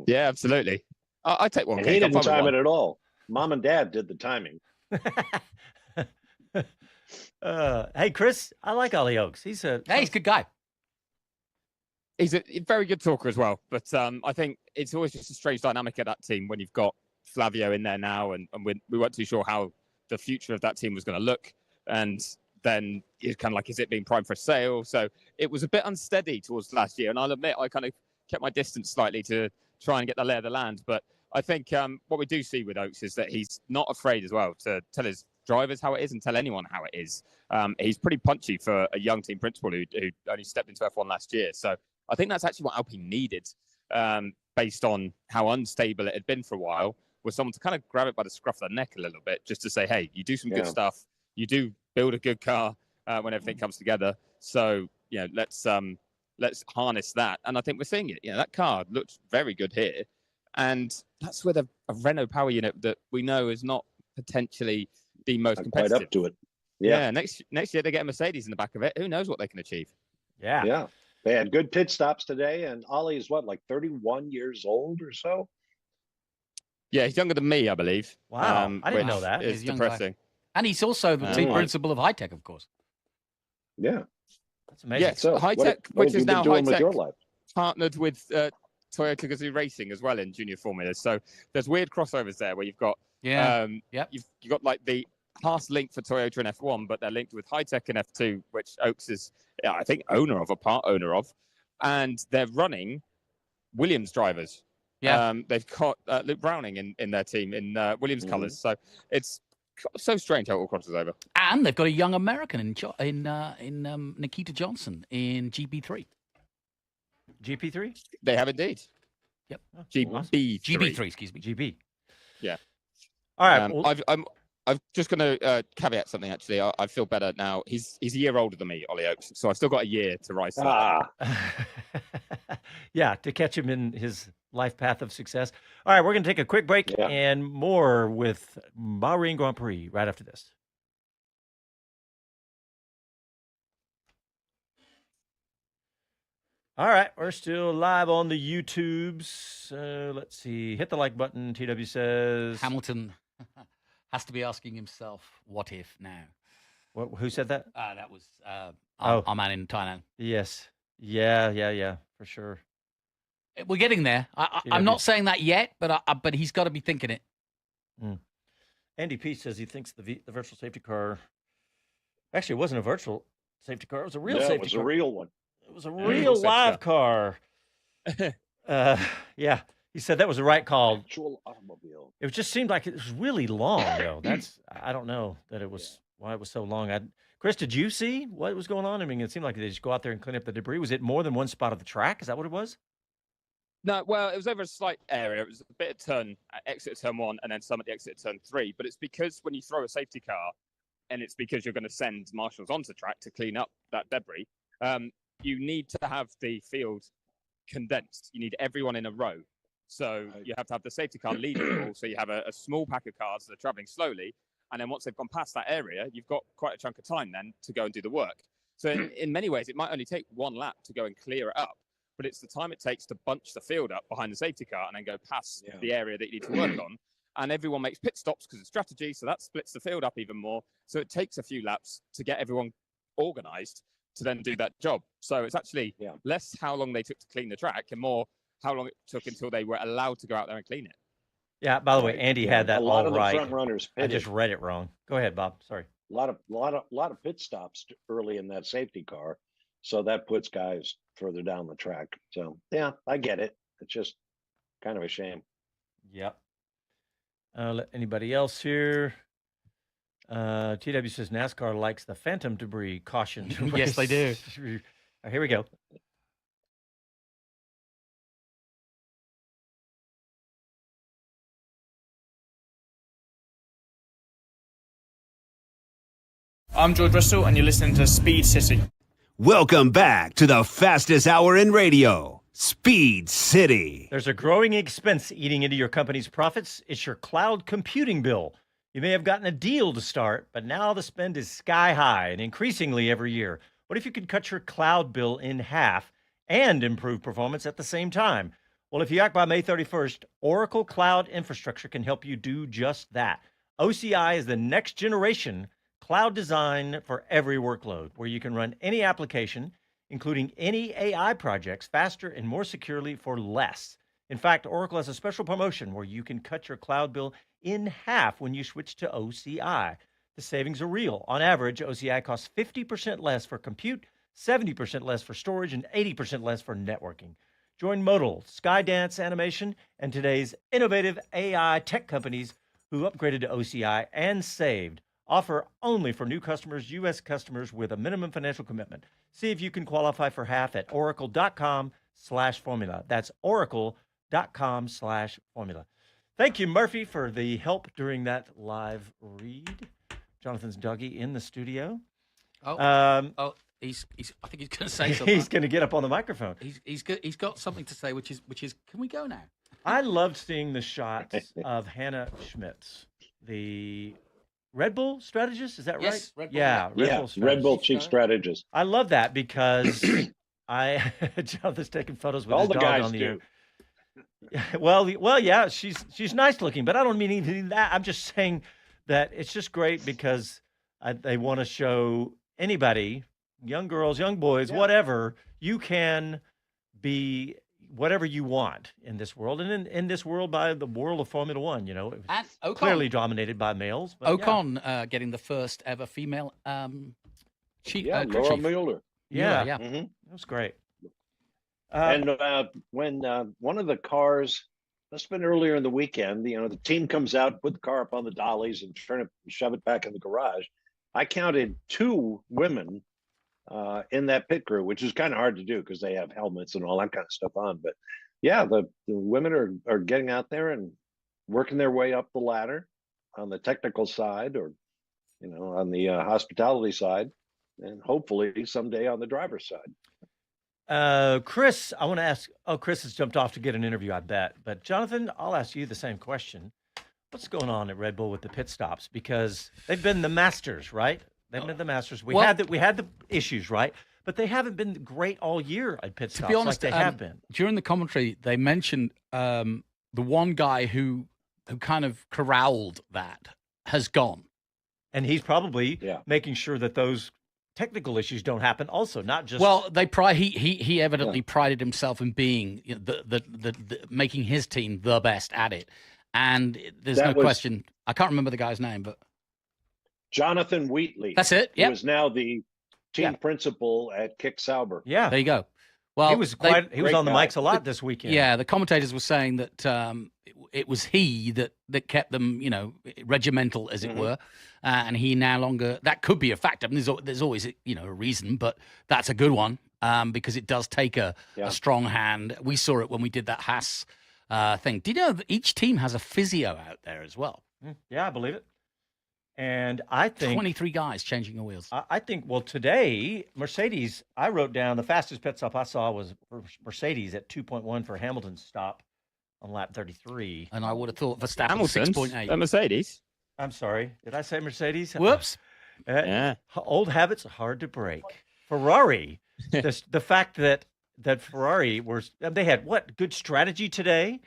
absolutely. I take 1 and cake. He didn't time it at all. Mom and Dad did the timing. Hey, Chris, I like Ollie Oaks. He's a good guy. He's a very good talker as well. But I think it's always just a strange dynamic at that team when you've got Flavio in there now, and we weren't too sure how the future of that team was going to look. And then it's kind of like, is it being primed for a sale? So it was a bit unsteady towards last year. And I'll admit, I kind of kept my distance slightly to try and get the lay of the land. But I think what we do see with Oaks is that he's not afraid as well to tell his drivers how it is and tell anyone how it is. He's pretty punchy for a young team principal who only stepped into F1 last year. So I think that's actually what Alpine needed, based on how unstable it had been for a while, was someone to kind of grab it by the scruff of the neck a little bit, just to say, hey, you do some good stuff. You do build a good car when everything comes together. So, let's harness that. And I think we're seeing it. That car looks very good here. And that's with a Renault power unit that we know is not potentially the most competitive. Quite up to it. Yeah. Next year they get a Mercedes in the back of it. Who knows what they can achieve? Yeah. They had good pit stops today, and Ollie is like 31 years old or so? Yeah, he's younger than me, I believe. Wow, I didn't know that. It's depressing. And he's also the team principal of High Tech, of course. Yeah. That's amazing. Yeah, so High Tech, which is now High Tech, partnered with Toyota Gazoo Racing as well in junior formulas. So there's weird crossovers there where you've got you've got like the Haas link for Toyota and F1, but they're linked with High Tech and F2, which Oaks is, I think, part owner of, and they're running Williams drivers. Yeah, they've got Luke Browning in their team in Williams colours. So it's so strange how it all crosses over. And they've got a young American in Nikita Johnson in GP3. GP3? They have indeed. Yep. GB3. GB3, excuse me. GB. Yeah. All right. I'm just going to caveat something, actually. I feel better now. He's a year older than me, Ollie Oaks, so I've still got a year to rise to Yeah, to catch him in his life path of success. All right, we're going to take a quick break and more with Bahrain Grand Prix right after this. All right, we're still live on the YouTubes. Let's see. Hit the like button, TW says. Hamilton has to be asking himself, what if now? Who said that? That was our man in Thailand. Yes. Yeah, for sure. We're getting there. I'm not saying that yet, but he's got to be thinking it. Andy P says he thinks the virtual safety car. Actually, it wasn't a virtual safety car. It was a real safety car. It was a real one. It was a real live car. Yeah. He said that was the right call. Actual automobile. It just seemed like it was really long, though. I don't know that it was why it was so long. Chris, did you see what was going on? I mean, it seemed like they just go out there and clean up the debris. Was it more than one spot of the track? Is that what it was? No, well, it was over a slight area. It was a bit of turn, exit of turn 1, and then some at the exit of turn 3. But it's because when you throw a safety car, and it's because you're going to send marshals onto track to clean up that debris, you need to have the field condensed. You need everyone in a row. So you have to have the safety car leading it all. So you have a small pack of cars that are traveling slowly. And then once they've gone past that area, you've got quite a chunk of time then to go and do the work. So in many ways, it might only take one lap to go and clear it up. But it's the time it takes to bunch the field up behind the safety car and then go past the area that you need to work on. and everyone makes pit stops because of strategy. So that splits the field up even more. So it takes a few laps to get everyone organized to then do that job. So it's actually less how long they took to clean the track and more how long it took until they were allowed to go out there and clean it. Yeah, by the way, Andy had that a lot all of the right. front runners pitted. I just read it wrong. Go ahead, Bob. Sorry. A lot of pit stops early in that safety car, so that puts guys further down the track. So yeah, I get it. It's just kind of a shame. Yep. Anybody else here? TW says NASCAR likes the phantom debris. Caution. Yes, they do. Here we go. I'm George Russell, and you're listening to Speed City. Welcome back to the fastest hour in radio, Speed City. There's a growing expense eating into your company's profits. It's your cloud computing bill. You may have gotten a deal to start, but now the spend is sky high and increasingly every year. What if you could cut your cloud bill in half and improve performance at the same time? Well, if you act by May 31st, Oracle Cloud Infrastructure can help you do just that. OCI is the next generation cloud design for every workload, where you can run any application, including any AI projects, faster and more securely for less. In fact, Oracle has a special promotion where you can cut your cloud bill in half when you switch to OCI. The savings are real. On average, OCI costs 50% less for compute, 70% less for storage, and 80% less for networking. Join Modal, Skydance Animation, and today's innovative AI tech companies who upgraded to OCI and saved. Offer only for new customers, U.S. customers with a minimum financial commitment. See if you can qualify for half at oracle.com/formula. That's oracle.com/formula. Thank you, Murphy, for the help during that live read. Jonathan's Dougie in the studio. He's I think he's going to say something. He's going to get up on the microphone. He's got something to say, which is can we go now? I loved seeing the shots of Hannah Schmitz, the Red Bull strategist, is that right? Yes, Red Bull. Yeah, Red Bull chief strategist. I love that because Jonathan's taking photos with all his the dog guys on the do. air. Well, yeah, she's nice looking, but I don't mean anything that. I'm just saying that it's just great because they want to show anybody, young girls, young boys, whatever, you can be whatever you want in this world, and in this world, by the world of Formula One, you know, And Ocon, clearly dominated by males. But Ocon getting the first ever female chief. Laura Mueller. Yeah, Mm-hmm. That was great. And when one of the cars, that's been earlier in the weekend, you know, the team comes out, put the car up on the dollies and shove it back in the garage. I counted 2 women in that pit crew, which is kind of hard to do because they have helmets and all that kind of stuff on. But yeah, the women are getting out there and working their way up the ladder on the technical side, or, you know, on the hospitality side, and hopefully someday on the driver's side. Chris, I want to ask. Oh, Chris has jumped off to get an interview, I bet. But Jonathan, I'll ask you the same question. What's going on at Red Bull with the pit stops? Because they've been the masters, right? They've been the masters. We had the issues, right? But they haven't been great all year at pit stops. To be honest, like they have been. During the commentary, they mentioned the one guy who kind of corralled that has gone, and he's probably making sure that those technical issues don't happen. Also, not just he evidently prided himself in being, you know, the making his team the best at it, and there's no question. I can't remember the guy's name, but Jonathan Wheatley. That's it. Yeah, who is now the team principal at Kick Sauber. Yeah, there you go. Well, he was on the mics a lot this weekend. Yeah, the commentators were saying that it was he that kept them, you know, regimental, as it were, and he no longer. That could be a factor. I mean, there's always, you know, a reason, but that's a good one because it does take a strong hand. We saw it when we did that Haas thing. Do you know that each team has a physio out there as well? Yeah, I believe it. And I think 23 guys changing the wheels. I think, well, today, Mercedes, I wrote down the fastest pit stop I saw was Mercedes at 2.1 for Hamilton's stop on lap 33. And I would have thought Verstappen 6.8. A Mercedes. I'm sorry. Did I say Mercedes? Whoops. Old habits are hard to break. Ferrari, the fact that Ferrari they had good strategy today.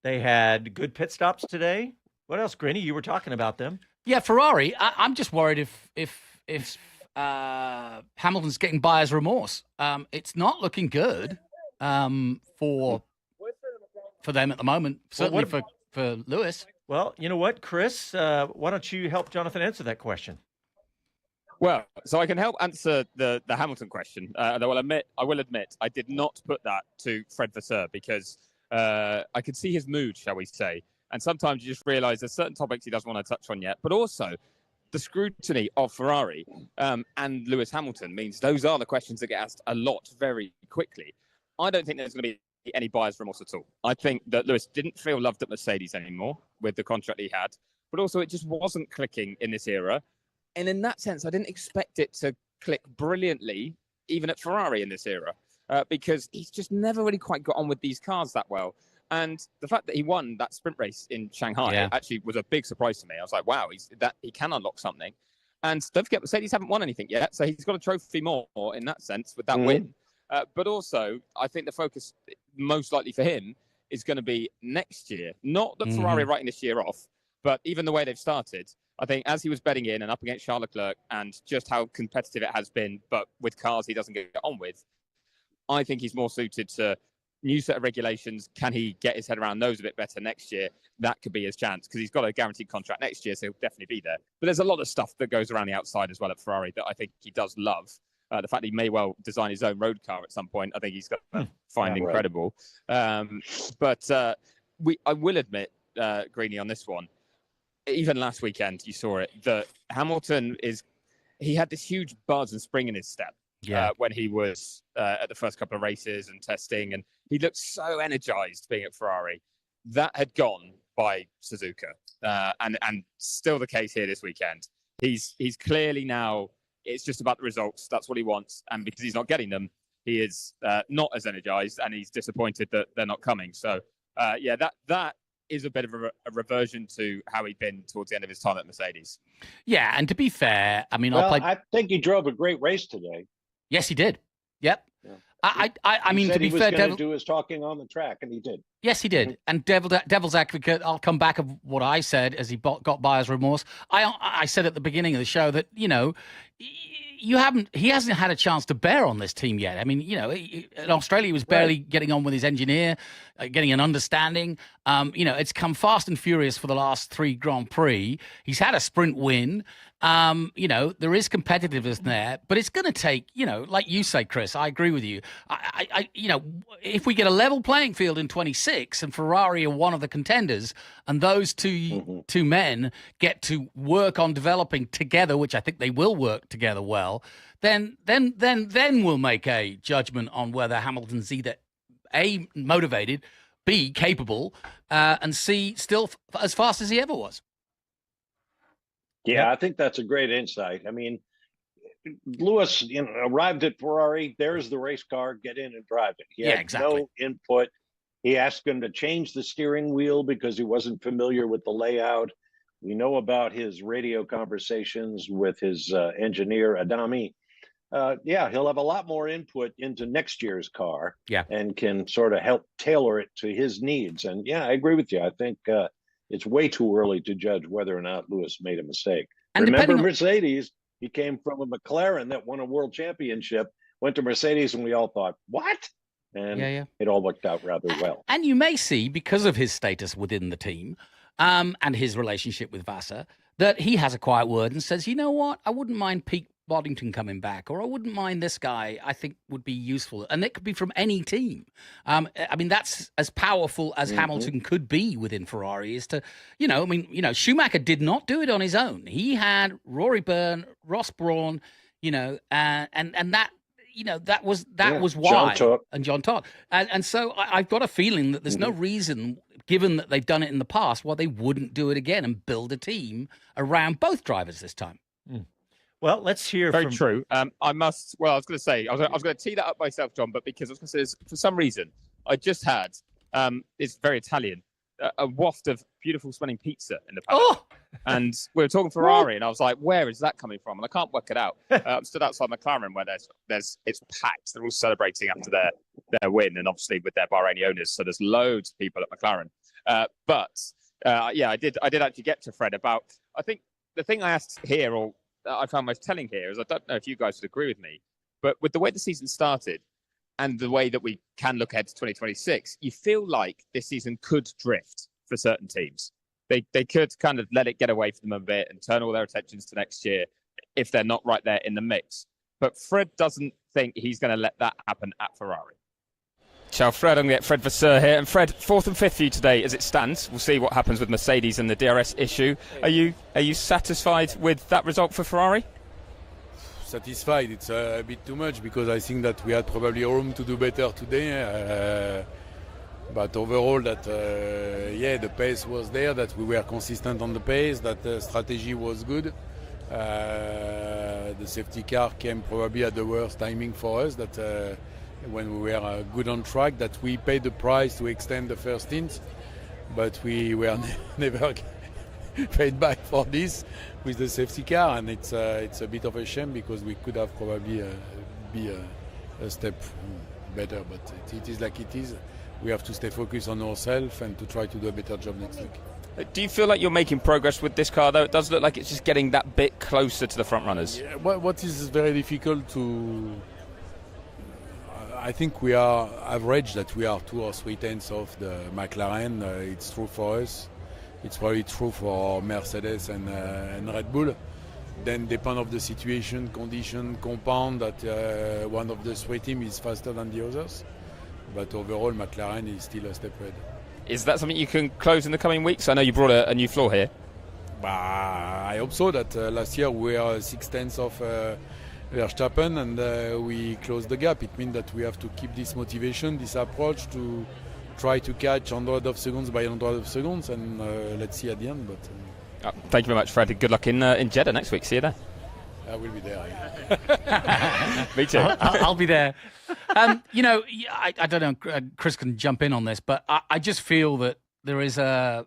They had good pit stops today. What else, Grinny? You were talking about them. Yeah, Ferrari. I'm just worried if Hamilton's getting buyer's remorse. It's not looking good for them at the moment. Certainly for Lewis. Well, you know what, Chris? Why don't you help Jonathan answer that question? Well, so I can help answer the Hamilton question. I will admit, I did not put that to Fred Vasseur because I could see his mood, shall we say. And sometimes you just realise there's certain topics he doesn't want to touch on yet. But also, the scrutiny of Ferrari and Lewis Hamilton means those are the questions that get asked a lot very quickly. I don't think there's going to be any buyer's remorse at all. I think that Lewis didn't feel loved at Mercedes anymore with the contract he had. But also, it just wasn't clicking in this era. And in that sense, I didn't expect it to click brilliantly, even at Ferrari in this era, because he's just never really quite got on with these cars that well. And the fact that he won that sprint race in Shanghai actually was a big surprise to me. I was like, wow, he can unlock something. And don't forget, Mercedes haven't won anything yet, so he's got a trophy more in that sense with that win. But also, I think the focus most likely for him is going to be next year. Not that Ferrari are writing this year off, but even the way they've started, I think as he was betting in and up against Charles Leclerc and just how competitive it has been, but with cars he doesn't get on with, I think he's more suited to new set of regulations. Can he get his head around those a bit better next year? That could be his chance because he's got a guaranteed contract next year, so he'll definitely be there. But there's a lot of stuff that goes around the outside as well at Ferrari that I think he does love. The fact that he may well design his own road car at some point, I think he's going to find incredible. But I will admit, Greeny, on this one, even last weekend, you saw it, that Hamilton he had this huge buzz and spring in his step when he was at the first couple of races and testing, and he looked so energized being at Ferrari. That had gone by Suzuka, and still the case here this weekend. He's clearly now, it's just about the results. That's what he wants, and because he's not getting them, he is not as energized, and he's disappointed that they're not coming. So, that is a bit of a reversion to how he'd been towards the end of his time at Mercedes. Yeah, and to be fair, I mean, I think he drove a great race today. Yes, he did. Yep. Yeah. I mean, to be fair, he was going to do his talking on the track, and he did. Yes, he did. And devil's advocate, I'll come back of what I said as he got buyer's remorse. I said at the beginning of the show that, he hasn't had a chance to bear on this team yet. I mean, in Australia, he was barely getting on with his engineer, getting an understanding. It's come fast and furious for the last 3 Grand Prix. He's had a sprint win. There is competitiveness there, but it's going to take, like you say, Chris, I agree with you. If we get a level playing field in 26 and Ferrari are one of the contenders and those two men get to work on developing together, which I think they will work together well, then we'll make a judgment on whether Hamilton's either A, motivated, B, capable, and C, still as fast as he ever was. Yeah, I think that's a great insight. I mean, Lewis arrived at Ferrari. There's the race car. Get in and drive it. He had no input. He asked him to change the steering wheel because he wasn't familiar with the layout. We know about his radio conversations with his engineer, Adami. He'll have a lot more input into next year's car and can sort of help tailor it to his needs. And I agree with you. I think it's way too early to judge whether or not Lewis made a mistake. And remember Mercedes, he came from a McLaren that won a world championship, went to Mercedes, and we all thought, what? And it all worked out rather well. And you may see, because of his status within the team and his relationship with Vasseur, that he has a quiet word and says, you know what, I wouldn't mind Pete Boddington coming back, or I wouldn't mind this guy. I think would be useful, and it could be from any team. I mean, that's as powerful as Hamilton could be within Ferrari. Is to, Schumacher did not do it on his own. He had Rory Byrne, Ross Brawn, and that. That was why, John Todt. And so I've got a feeling that there's no reason, given that they've done it in the past, why they wouldn't do it again and build a team around both drivers this time. Well, let's hear Very true. I was going to say, I was going to tee that up myself, John, but because I was going to say, for some reason, I just had, it's very Italian, a waft of beautiful smelling pizza in the paddock. Oh! And we were talking Ferrari, and I was like, where is that coming from? And I can't work it out. I'm stood outside McLaren where it's packed. They're all celebrating after their win, and obviously with their Bahraini owners. So there's loads of people at McLaren. But I did actually get to Fred about. I think the thing I asked here, or I found most telling here, is I don't know if you guys would agree with me, but with the way the season started and the way that we can look ahead to 2026, you feel like this season could drift for certain teams. They could kind of let it get away from them a bit and turn all their attentions to next year if they're not right there in the mix. But Fred doesn't think he's going to let that happen at Ferrari. Ciao, Fred. I'm going to get Fred Vasseur here. And Fred, 4th and 5th for you today as it stands. We'll see what happens with Mercedes and the DRS issue. Are you satisfied with that result for Ferrari? Satisfied. It's a bit too much because I think that we had probably room to do better today. But overall, the pace was there, that we were consistent on the pace, that the strategy was good. The safety car came probably at the worst timing for us, that when we were good on track, that we paid the price to extend the first stint, but we were never paid back for this with the safety car, and it's a bit of a shame because we could have probably be a step better, but it is like it is. We have to stay focused on ourselves and to try to do a better job next week. Do you feel like you're making progress with this car, though? It does look like it's just getting that bit closer to the front runners. Yeah, what is very difficult to... I think we are average, that we are 2 or 3 tenths of the McLaren. It's true for us. It's probably true for Mercedes and Red Bull. Then depend of the situation, condition, compound, that one of the 3 teams is faster than the others. But overall, McLaren is still a step ahead. Is that something you can close in the coming weeks? I know you brought a new floor here. I hope so. That last year we were 6 tenths of Verstappen, and we closed the gap. It means that we have to keep this motivation, this approach to try to catch 100 of seconds by 100 of seconds, and let's see at the end. But thank you very much, Fred. Good luck in Jeddah next week. See you there. I will be there. Me too. I'll be there. I don't know. Chris can jump in on this, but I just feel that there is a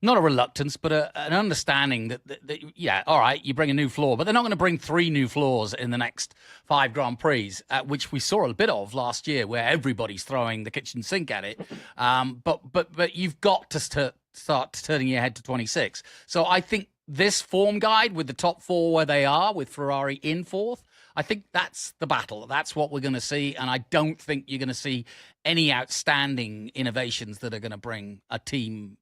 not a reluctance, but an understanding that, yeah, all right, you bring a new floor, but they're not going to bring 3 new floors in the next 5 Grand Prix, which we saw a bit of last year, where everybody's throwing the kitchen sink at it. But you've got to start turning your head to 26. So I think this form guide with the top 4 where they are, with Ferrari in 4th, I think that's the battle. That's what we're going to see. And I don't think you're going to see any outstanding innovations that are going to bring a team,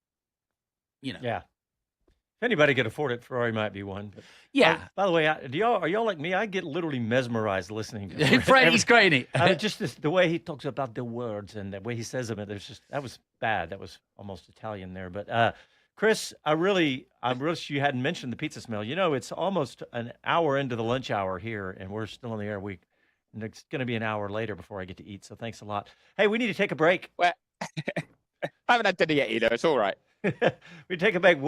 Yeah. If anybody could afford it, Ferrari might be one. But, yeah. By the way, are y'all like me? I get literally mesmerized listening to Freddie's great. Just the way he talks about the words and the way he says them. That was bad. That was almost Italian there. But Chris, I wish you hadn't mentioned the pizza smell. It's almost an hour into the lunch hour here, and we're still on the air. And it's going to be an hour later before I get to eat. So thanks a lot. Hey, we need to take a break. Well, I haven't had dinner yet either. It's all right. We take a break.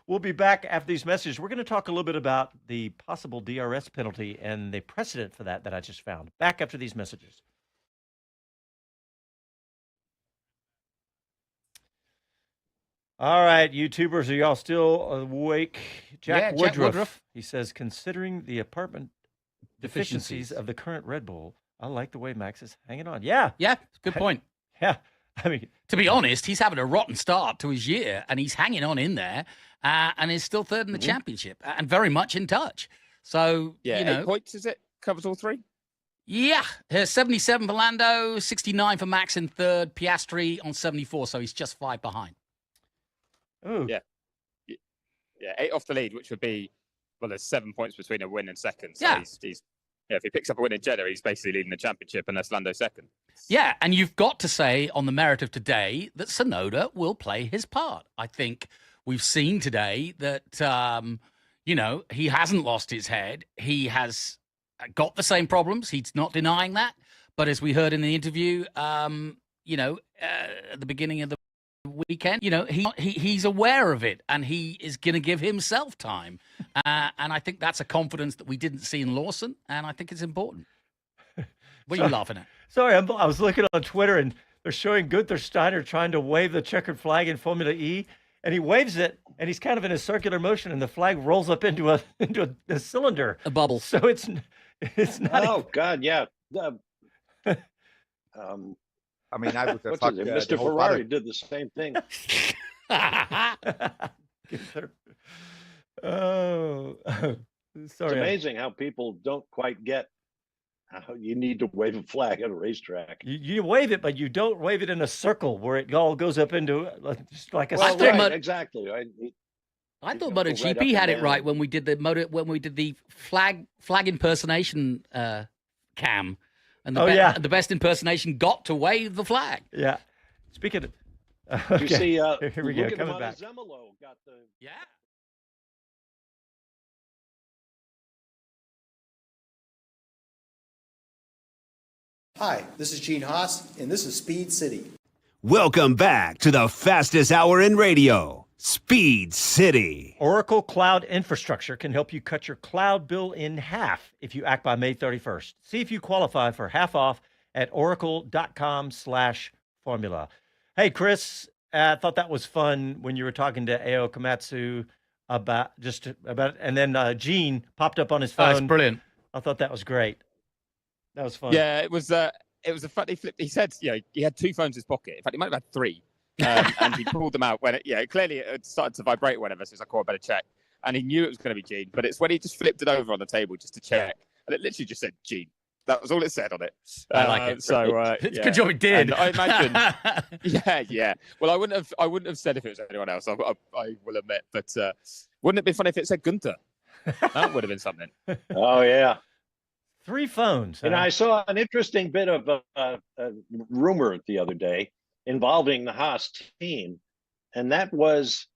We'll be back after these messages. We're going to talk a little bit about the possible DRS penalty and the precedent for that I just found. Back after these messages. All right, YouTubers, are y'all still awake? Jack Woodruff. He says, considering the apartment deficiencies of the current Red Bull, I like the way Max is hanging on. Yeah. Yeah, good point. Yeah. I mean, to be honest, he's having a rotten start to his year, and he's hanging on in there, and is still 3rd in the championship, and very much in touch. So, 8 points, is it? Covers all 3? Yeah. 77 for Lando, 69 for Max in 3rd, Piastri on 74, so he's just 5 behind. Ooh. Yeah. 8 off the lead, which would be, there's 7 points between a win and second. So he's if he picks up a win in Jeddah, he's basically leading the championship, and that's Lando second. Yeah, and you've got to say on the merit of today that Tsunoda will play his part. I think we've seen today that, he hasn't lost his head. He has got the same problems. He's not denying that. But as we heard in the interview, at the beginning of the weekend, he's aware of it, and he is going to give himself time. And I think that's a confidence that we didn't see in Lawson, and I think it's important. What are you laughing at? Sorry, I was looking on Twitter, and they're showing Gunther Steiner trying to wave the checkered flag in Formula E, and he waves it, and he's kind of in a circular motion, and the flag rolls up into a cylinder, a bubble. So it's not. Oh God, yeah. I mean, I was Mr. Ferrari did the same thing. Oh, sorry. It's amazing how people don't quite get how you need to wave a flag at a racetrack. You wave it, but you don't wave it in a circle where it all goes up into just like a well, stick. right, exactly. I thought MotoGP had it right when we did the flag impersonation cam, and the best impersonation got to wave the flag. Yeah. Speaking of, okay. You see, here we go. Coming back. Got the Hi, this is Gene Haas, and this is Speed City. Welcome back to the fastest hour in radio, Speed City. Oracle Cloud Infrastructure can help you cut your cloud bill in half if you act by May 31st. See if you qualify for half off at oracle.com/formula. Hey, Chris, I thought that was fun when you were talking to Ayao Komatsu about, and then Gene popped up on his phone. Oh, it's brilliant. I thought that was great. That was fun. Yeah, it was a funny flip. He said, he had 2 phones in his pocket. In fact, he might have had 3. And he pulled them out when clearly it had started to vibrate or whatever. So he's like, I better check. And he knew it was going to be Gene, but it's when he just flipped it over on the table just to check. And it literally just said Gene. That was all it said on it. I like it. So it's a good job it did. And I imagine. yeah. Well, I wouldn't have said if it was anyone else. I will admit, but wouldn't it be funny if it said Gunther? That would have been something. Oh yeah. 3 phones. And I saw an interesting bit of a rumor the other day involving the Haas team, and that was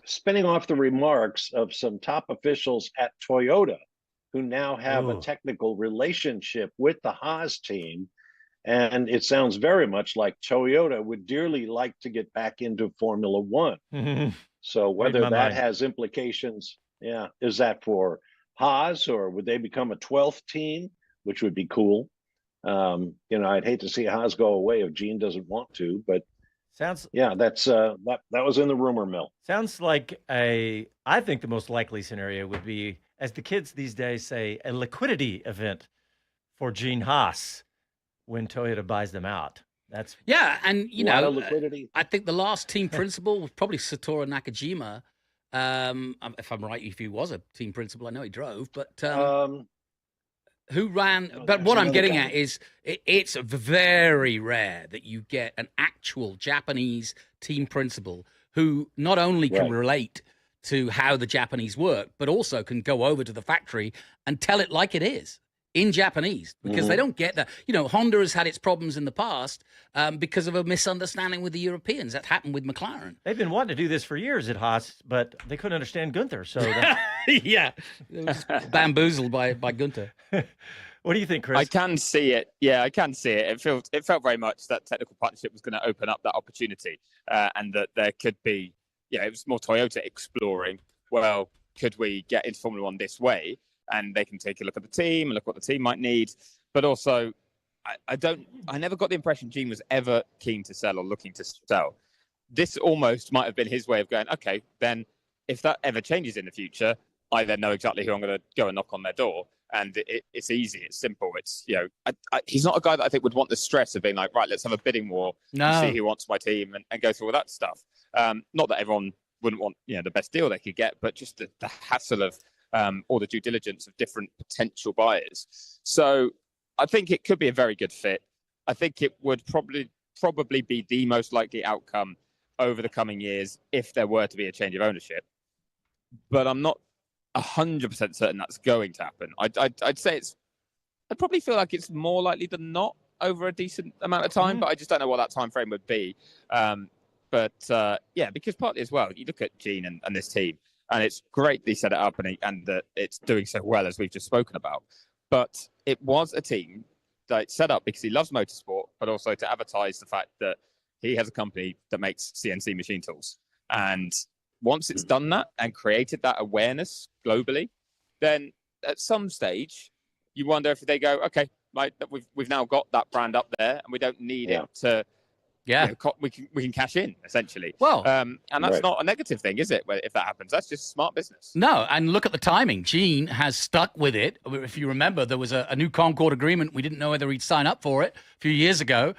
spinning off the remarks of some top officials at Toyota who now have a technical relationship with the Haas team. And it sounds very much like Toyota would dearly like to get back into Formula One. So whether that has implications, is that for Haas, or would they become a 12th team, which would be cool? I'd hate to see Haas go away if Gene doesn't want to, but that's that was in the rumor mill. Sounds like I think the most likely scenario would be, as the kids these days say, a liquidity event for Gene Haas when Toyota buys them out. And liquidity. I think the last team principal was probably Satoru Nakajima. If I'm right, if he was a team principal, I know he drove, but who ran? But what I'm getting at is it's very rare that you get an actual Japanese team principal who not only can relate to how the Japanese work, but also can go over to the factory and tell it like it is in Japanese, because they don't get that. Honda has had its problems in the past because of a misunderstanding with the Europeans. That happened with McLaren. They've been wanting to do this for years at Haas, but they couldn't understand Gunther. So yeah, just bamboozled by Gunther. What do you think, Chris? I can see it. Yeah, I can see it. It felt very much that technical partnership was going to open up that opportunity, and that there could be. It was more Toyota exploring. Well, could we get into Formula One this way? And they can take a look at the team and look what the team might need. But also, I never got the impression Gene was ever keen to sell or looking to sell. This almost might have been his way of going, okay, then if that ever changes in the future, I then know exactly who I'm going to go and knock on their door. And it's easy, it's simple. It's, he's not a guy that I think would want the stress of being like, right, let's have a bidding war, see who wants my team and go through all that stuff. Not that everyone wouldn't want, the best deal they could get, but just the hassle of, or the due diligence of different potential buyers. So I think it could be a very good fit. I think it would probably be the most likely outcome over the coming years if there were to be a change of ownership. But I'm not 100% certain that's going to happen. I'd say I'd probably feel like it's more likely than not over a decent amount of time, but I just don't know what that time frame would be. Because partly as well, you look at Gene and this team, and it's great they set it up and that it's doing so well, as we've just spoken about. But it was a team that set up because he loves motorsport, but also to advertise the fact that he has a company that makes CNC machine tools. And once it's done that and created that awareness globally, then at some stage, you wonder if they go, okay, like we've now got that brand up there and we don't need it to... we can cash in, essentially. Well, and that's not a negative thing, is it? If that happens, that's just smart business. No, and look at the timing. Gene has stuck with it. If you remember, there was a new Concord agreement. We didn't know whether he'd sign up for it, few years ago.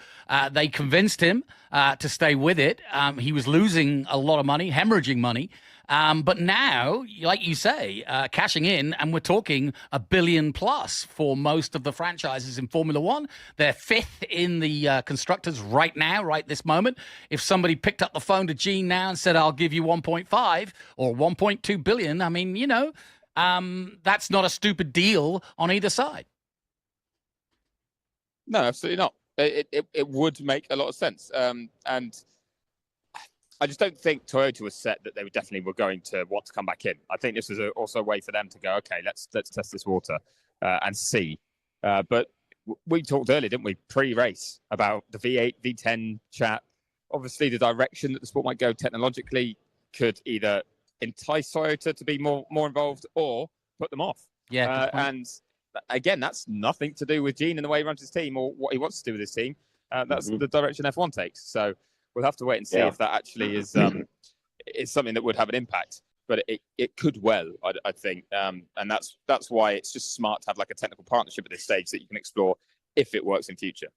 They convinced him to stay with it. He was losing a lot of money, hemorrhaging money. But now, like you say, cashing in, and we're talking $1 billion plus for most of the franchises in Formula One. They're 5th in the constructors right now, right this moment. If somebody picked up the phone to Gene now and said, I'll give you 1.5 or 1.2 billion, I mean, that's not a stupid deal on either side. No, absolutely not. It would make a lot of sense. And I just don't think Toyota was set that they definitely were going to want to come back in. I think this was also a way for them to go, okay, let's test this water and see. But we talked earlier, didn't we, pre-race about the V8, V10 chat. Obviously, the direction that the sport might go technologically could either entice Toyota to be more involved or put them off. Yeah, and again, that's nothing to do with Gene and the way he runs his team or what he wants to do with his team. That's the direction F1 takes. So we'll have to wait and see if that actually is something that would have an impact. But it could well, I think. And that's why it's just smart to have like a technical partnership at this stage that you can explore if it works in future.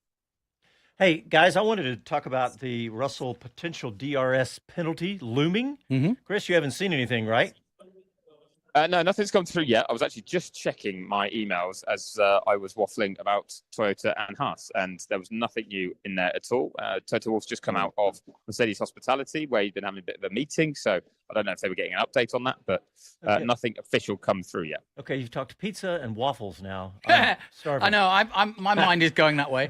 Hey, guys, I wanted to talk about the Russell potential DRS penalty looming. Chris, you haven't seen anything, right? No, nothing's come through yet. I was actually just checking my emails as I was waffling about Toyota and Haas, and there was nothing new in there at all. Toto Wolff's just come out of Mercedes Hospitality, where he'd been having a bit of a meeting, so I don't know if they were getting an update on that, but nothing official come through yet. Okay, you've talked pisa and waffles now. I know. My mind is going that way.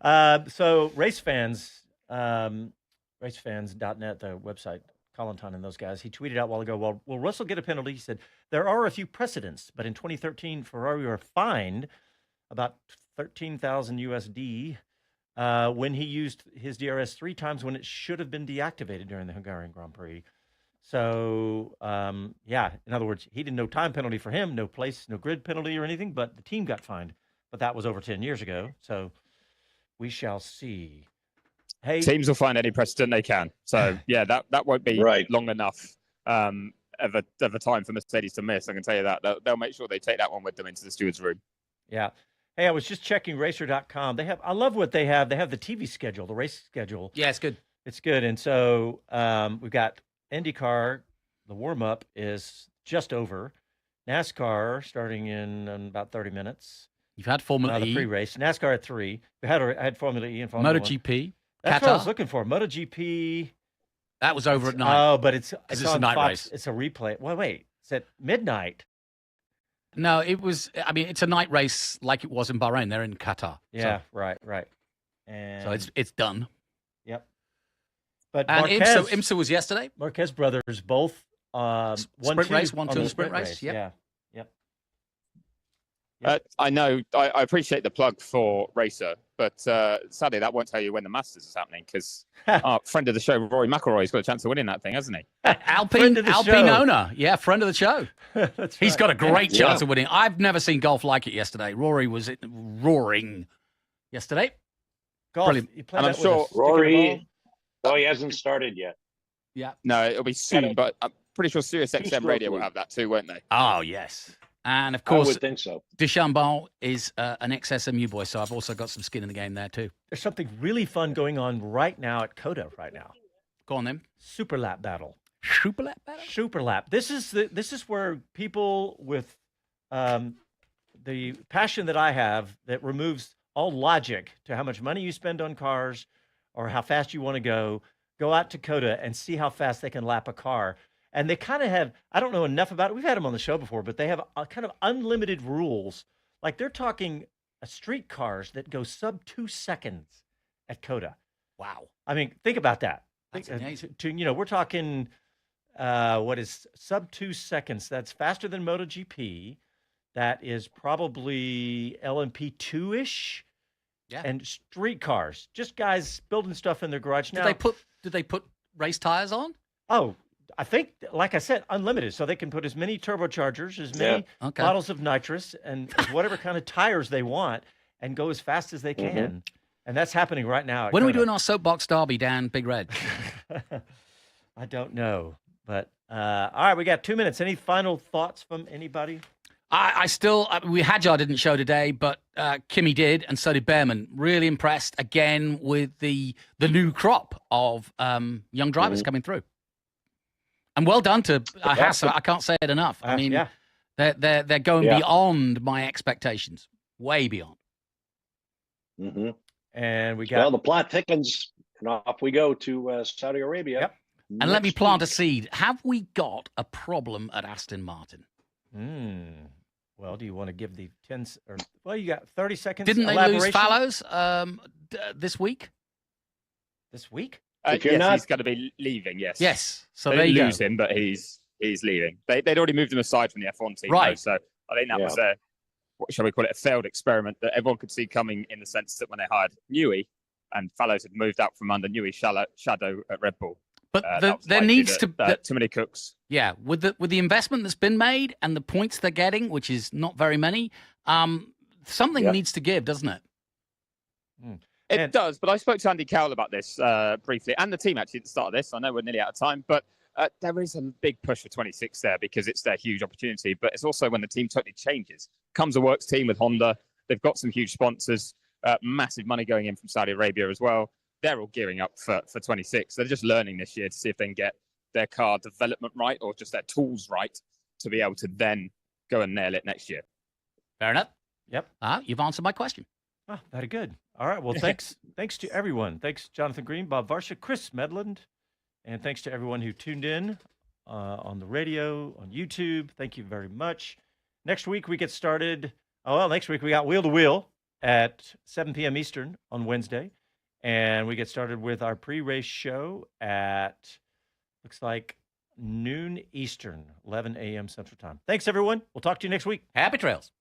So race fans, racefans.net, the website, Collinton and those guys, he tweeted out a while ago, well, will Russell get a penalty? He said, there are a few precedents, but in 2013, Ferrari were fined about 13,000 USD when he used his DRS 3 times when it should have been deactivated during the Hungarian Grand Prix. So, in other words, he didn't no time penalty for him, no place, no grid penalty or anything, but the team got fined. But that was over 10 years ago, so we shall see. Hey, teams will find any precedent they can. So that won't be long enough of a time for Mercedes to miss. I can tell you that. They'll make sure they take that one with them into the steward's room. Yeah. Hey, I was just checking racer.com. I love what they have. They have the TV schedule, the race schedule. Yeah, it's good. It's good. And so we've got IndyCar. The warm-up is just over. NASCAR starting in about 30 minutes. You've had Formula E. The pre-race. NASCAR at 3. I had Formula E and Formula MotoGP. That's what I was looking for. MotoGP. That was over at night. Oh, but it's a night race. It's a replay. Well, wait. It's at midnight. No, it was. I mean, it's a night race like it was in Bahrain. They're in Qatar. Yeah, so. right. And so it's done. Yep. But IMSA was yesterday. Marquez brothers both sprint race, won the sprint race. Yep. I know. I appreciate the plug for Racer, but sadly that won't tell you when the Masters is happening because our friend of the show, Rory McIlroy's got a chance of winning that thing, hasn't he? Alpine owner, friend of the show. That's He's got a great chance of winning. I've never seen golf like it yesterday. Rory was roaring yesterday. Golf, brilliant. And I'm sure Rory. Oh, he hasn't started yet. Yeah. No, it'll be soon, but I'm pretty sure SiriusXM Radio will have that too, won't they? Oh yes. And of course, I would think so. Deschambault is an ex-SMU boy, so I've also got some skin in the game there too. There's something really fun going on right now at COTA right now. Go on then. Super lap battle. Super lap battle. Super lap. This is where people with the passion that I have that removes all logic to how much money you spend on cars or how fast you want to go out to COTA and see how fast they can lap a car. And they kind of have, I don't know enough about it. We've had them on the show before, but they have a kind of unlimited rules. Like they're talking street cars that go sub 2 seconds at COTA. Wow. I mean, think about that. That's amazing. We're talking, what is sub 2 seconds? That's faster than MotoGP. That is probably LMP2-ish. Yeah. And street cars, just guys building stuff in their garage. Now, did they put race tires on? Oh, I think, like I said, unlimited. So they can put as many turbochargers, as many bottles of nitrous, and whatever kind of tires they want, and go as fast as they can. And that's happening right now. When are we doing our soapbox derby down Big Red? I don't know. But, all right, we got 2 minutes. Any final thoughts from anybody? Hadjar didn't show today, but Kimi did, and so did Behrman. Really impressed again with the new crop of young drivers coming through. And well done to Haas. I can't say it enough. I mean, they're going beyond my expectations, way beyond. Mm-hmm. And we got the plot thickens, and off we go to Saudi Arabia. Yep. And let me plant a seed. Have we got a problem at Aston Martin? Well, do you want to give the 10 or well, you got 30 seconds. Didn't they lose Fallows this week? This week? If you're not, he's going to be leaving. Yes. Yes. So they lose him, but he's leaving. They'd already moved him aside from the F1 team, right? Though, so I think that was what shall we call it? A failed experiment that everyone could see coming, in the sense that when they hired Newey, and Fallows had moved out from under Newey's shadow at Red Bull. But there needs to too many cooks. Yeah, with the investment that's been made and the points they're getting, which is not very many, something needs to give, doesn't it? It does. But I spoke to Andy Cowell about this briefly, and the team actually at the start of this. I know we're nearly out of time, but there is a big push for 26 there because it's their huge opportunity. But it's also when the team totally changes. Comes a works team with Honda. They've got some huge sponsors, massive money going in from Saudi Arabia as well. They're all gearing up for 26. They're just learning this year to see if they can get their car development right, or just their tools right, to be able to then go and nail it next year. Fair enough. Yep. You've answered my question. Oh, very good. All right. Well, thanks to everyone. Thanks, Jonathan Green, Bob Varsha, Chris Medland, and thanks to everyone who tuned in on the radio, on YouTube. Thank you very much. Next week we get started. Next week we got Wheel to Wheel at 7 p.m. Eastern on Wednesday. And we get started with our pre-race show at, looks like, noon Eastern, 11 a.m. Central Time. Thanks, everyone. We'll talk to you next week. Happy trails.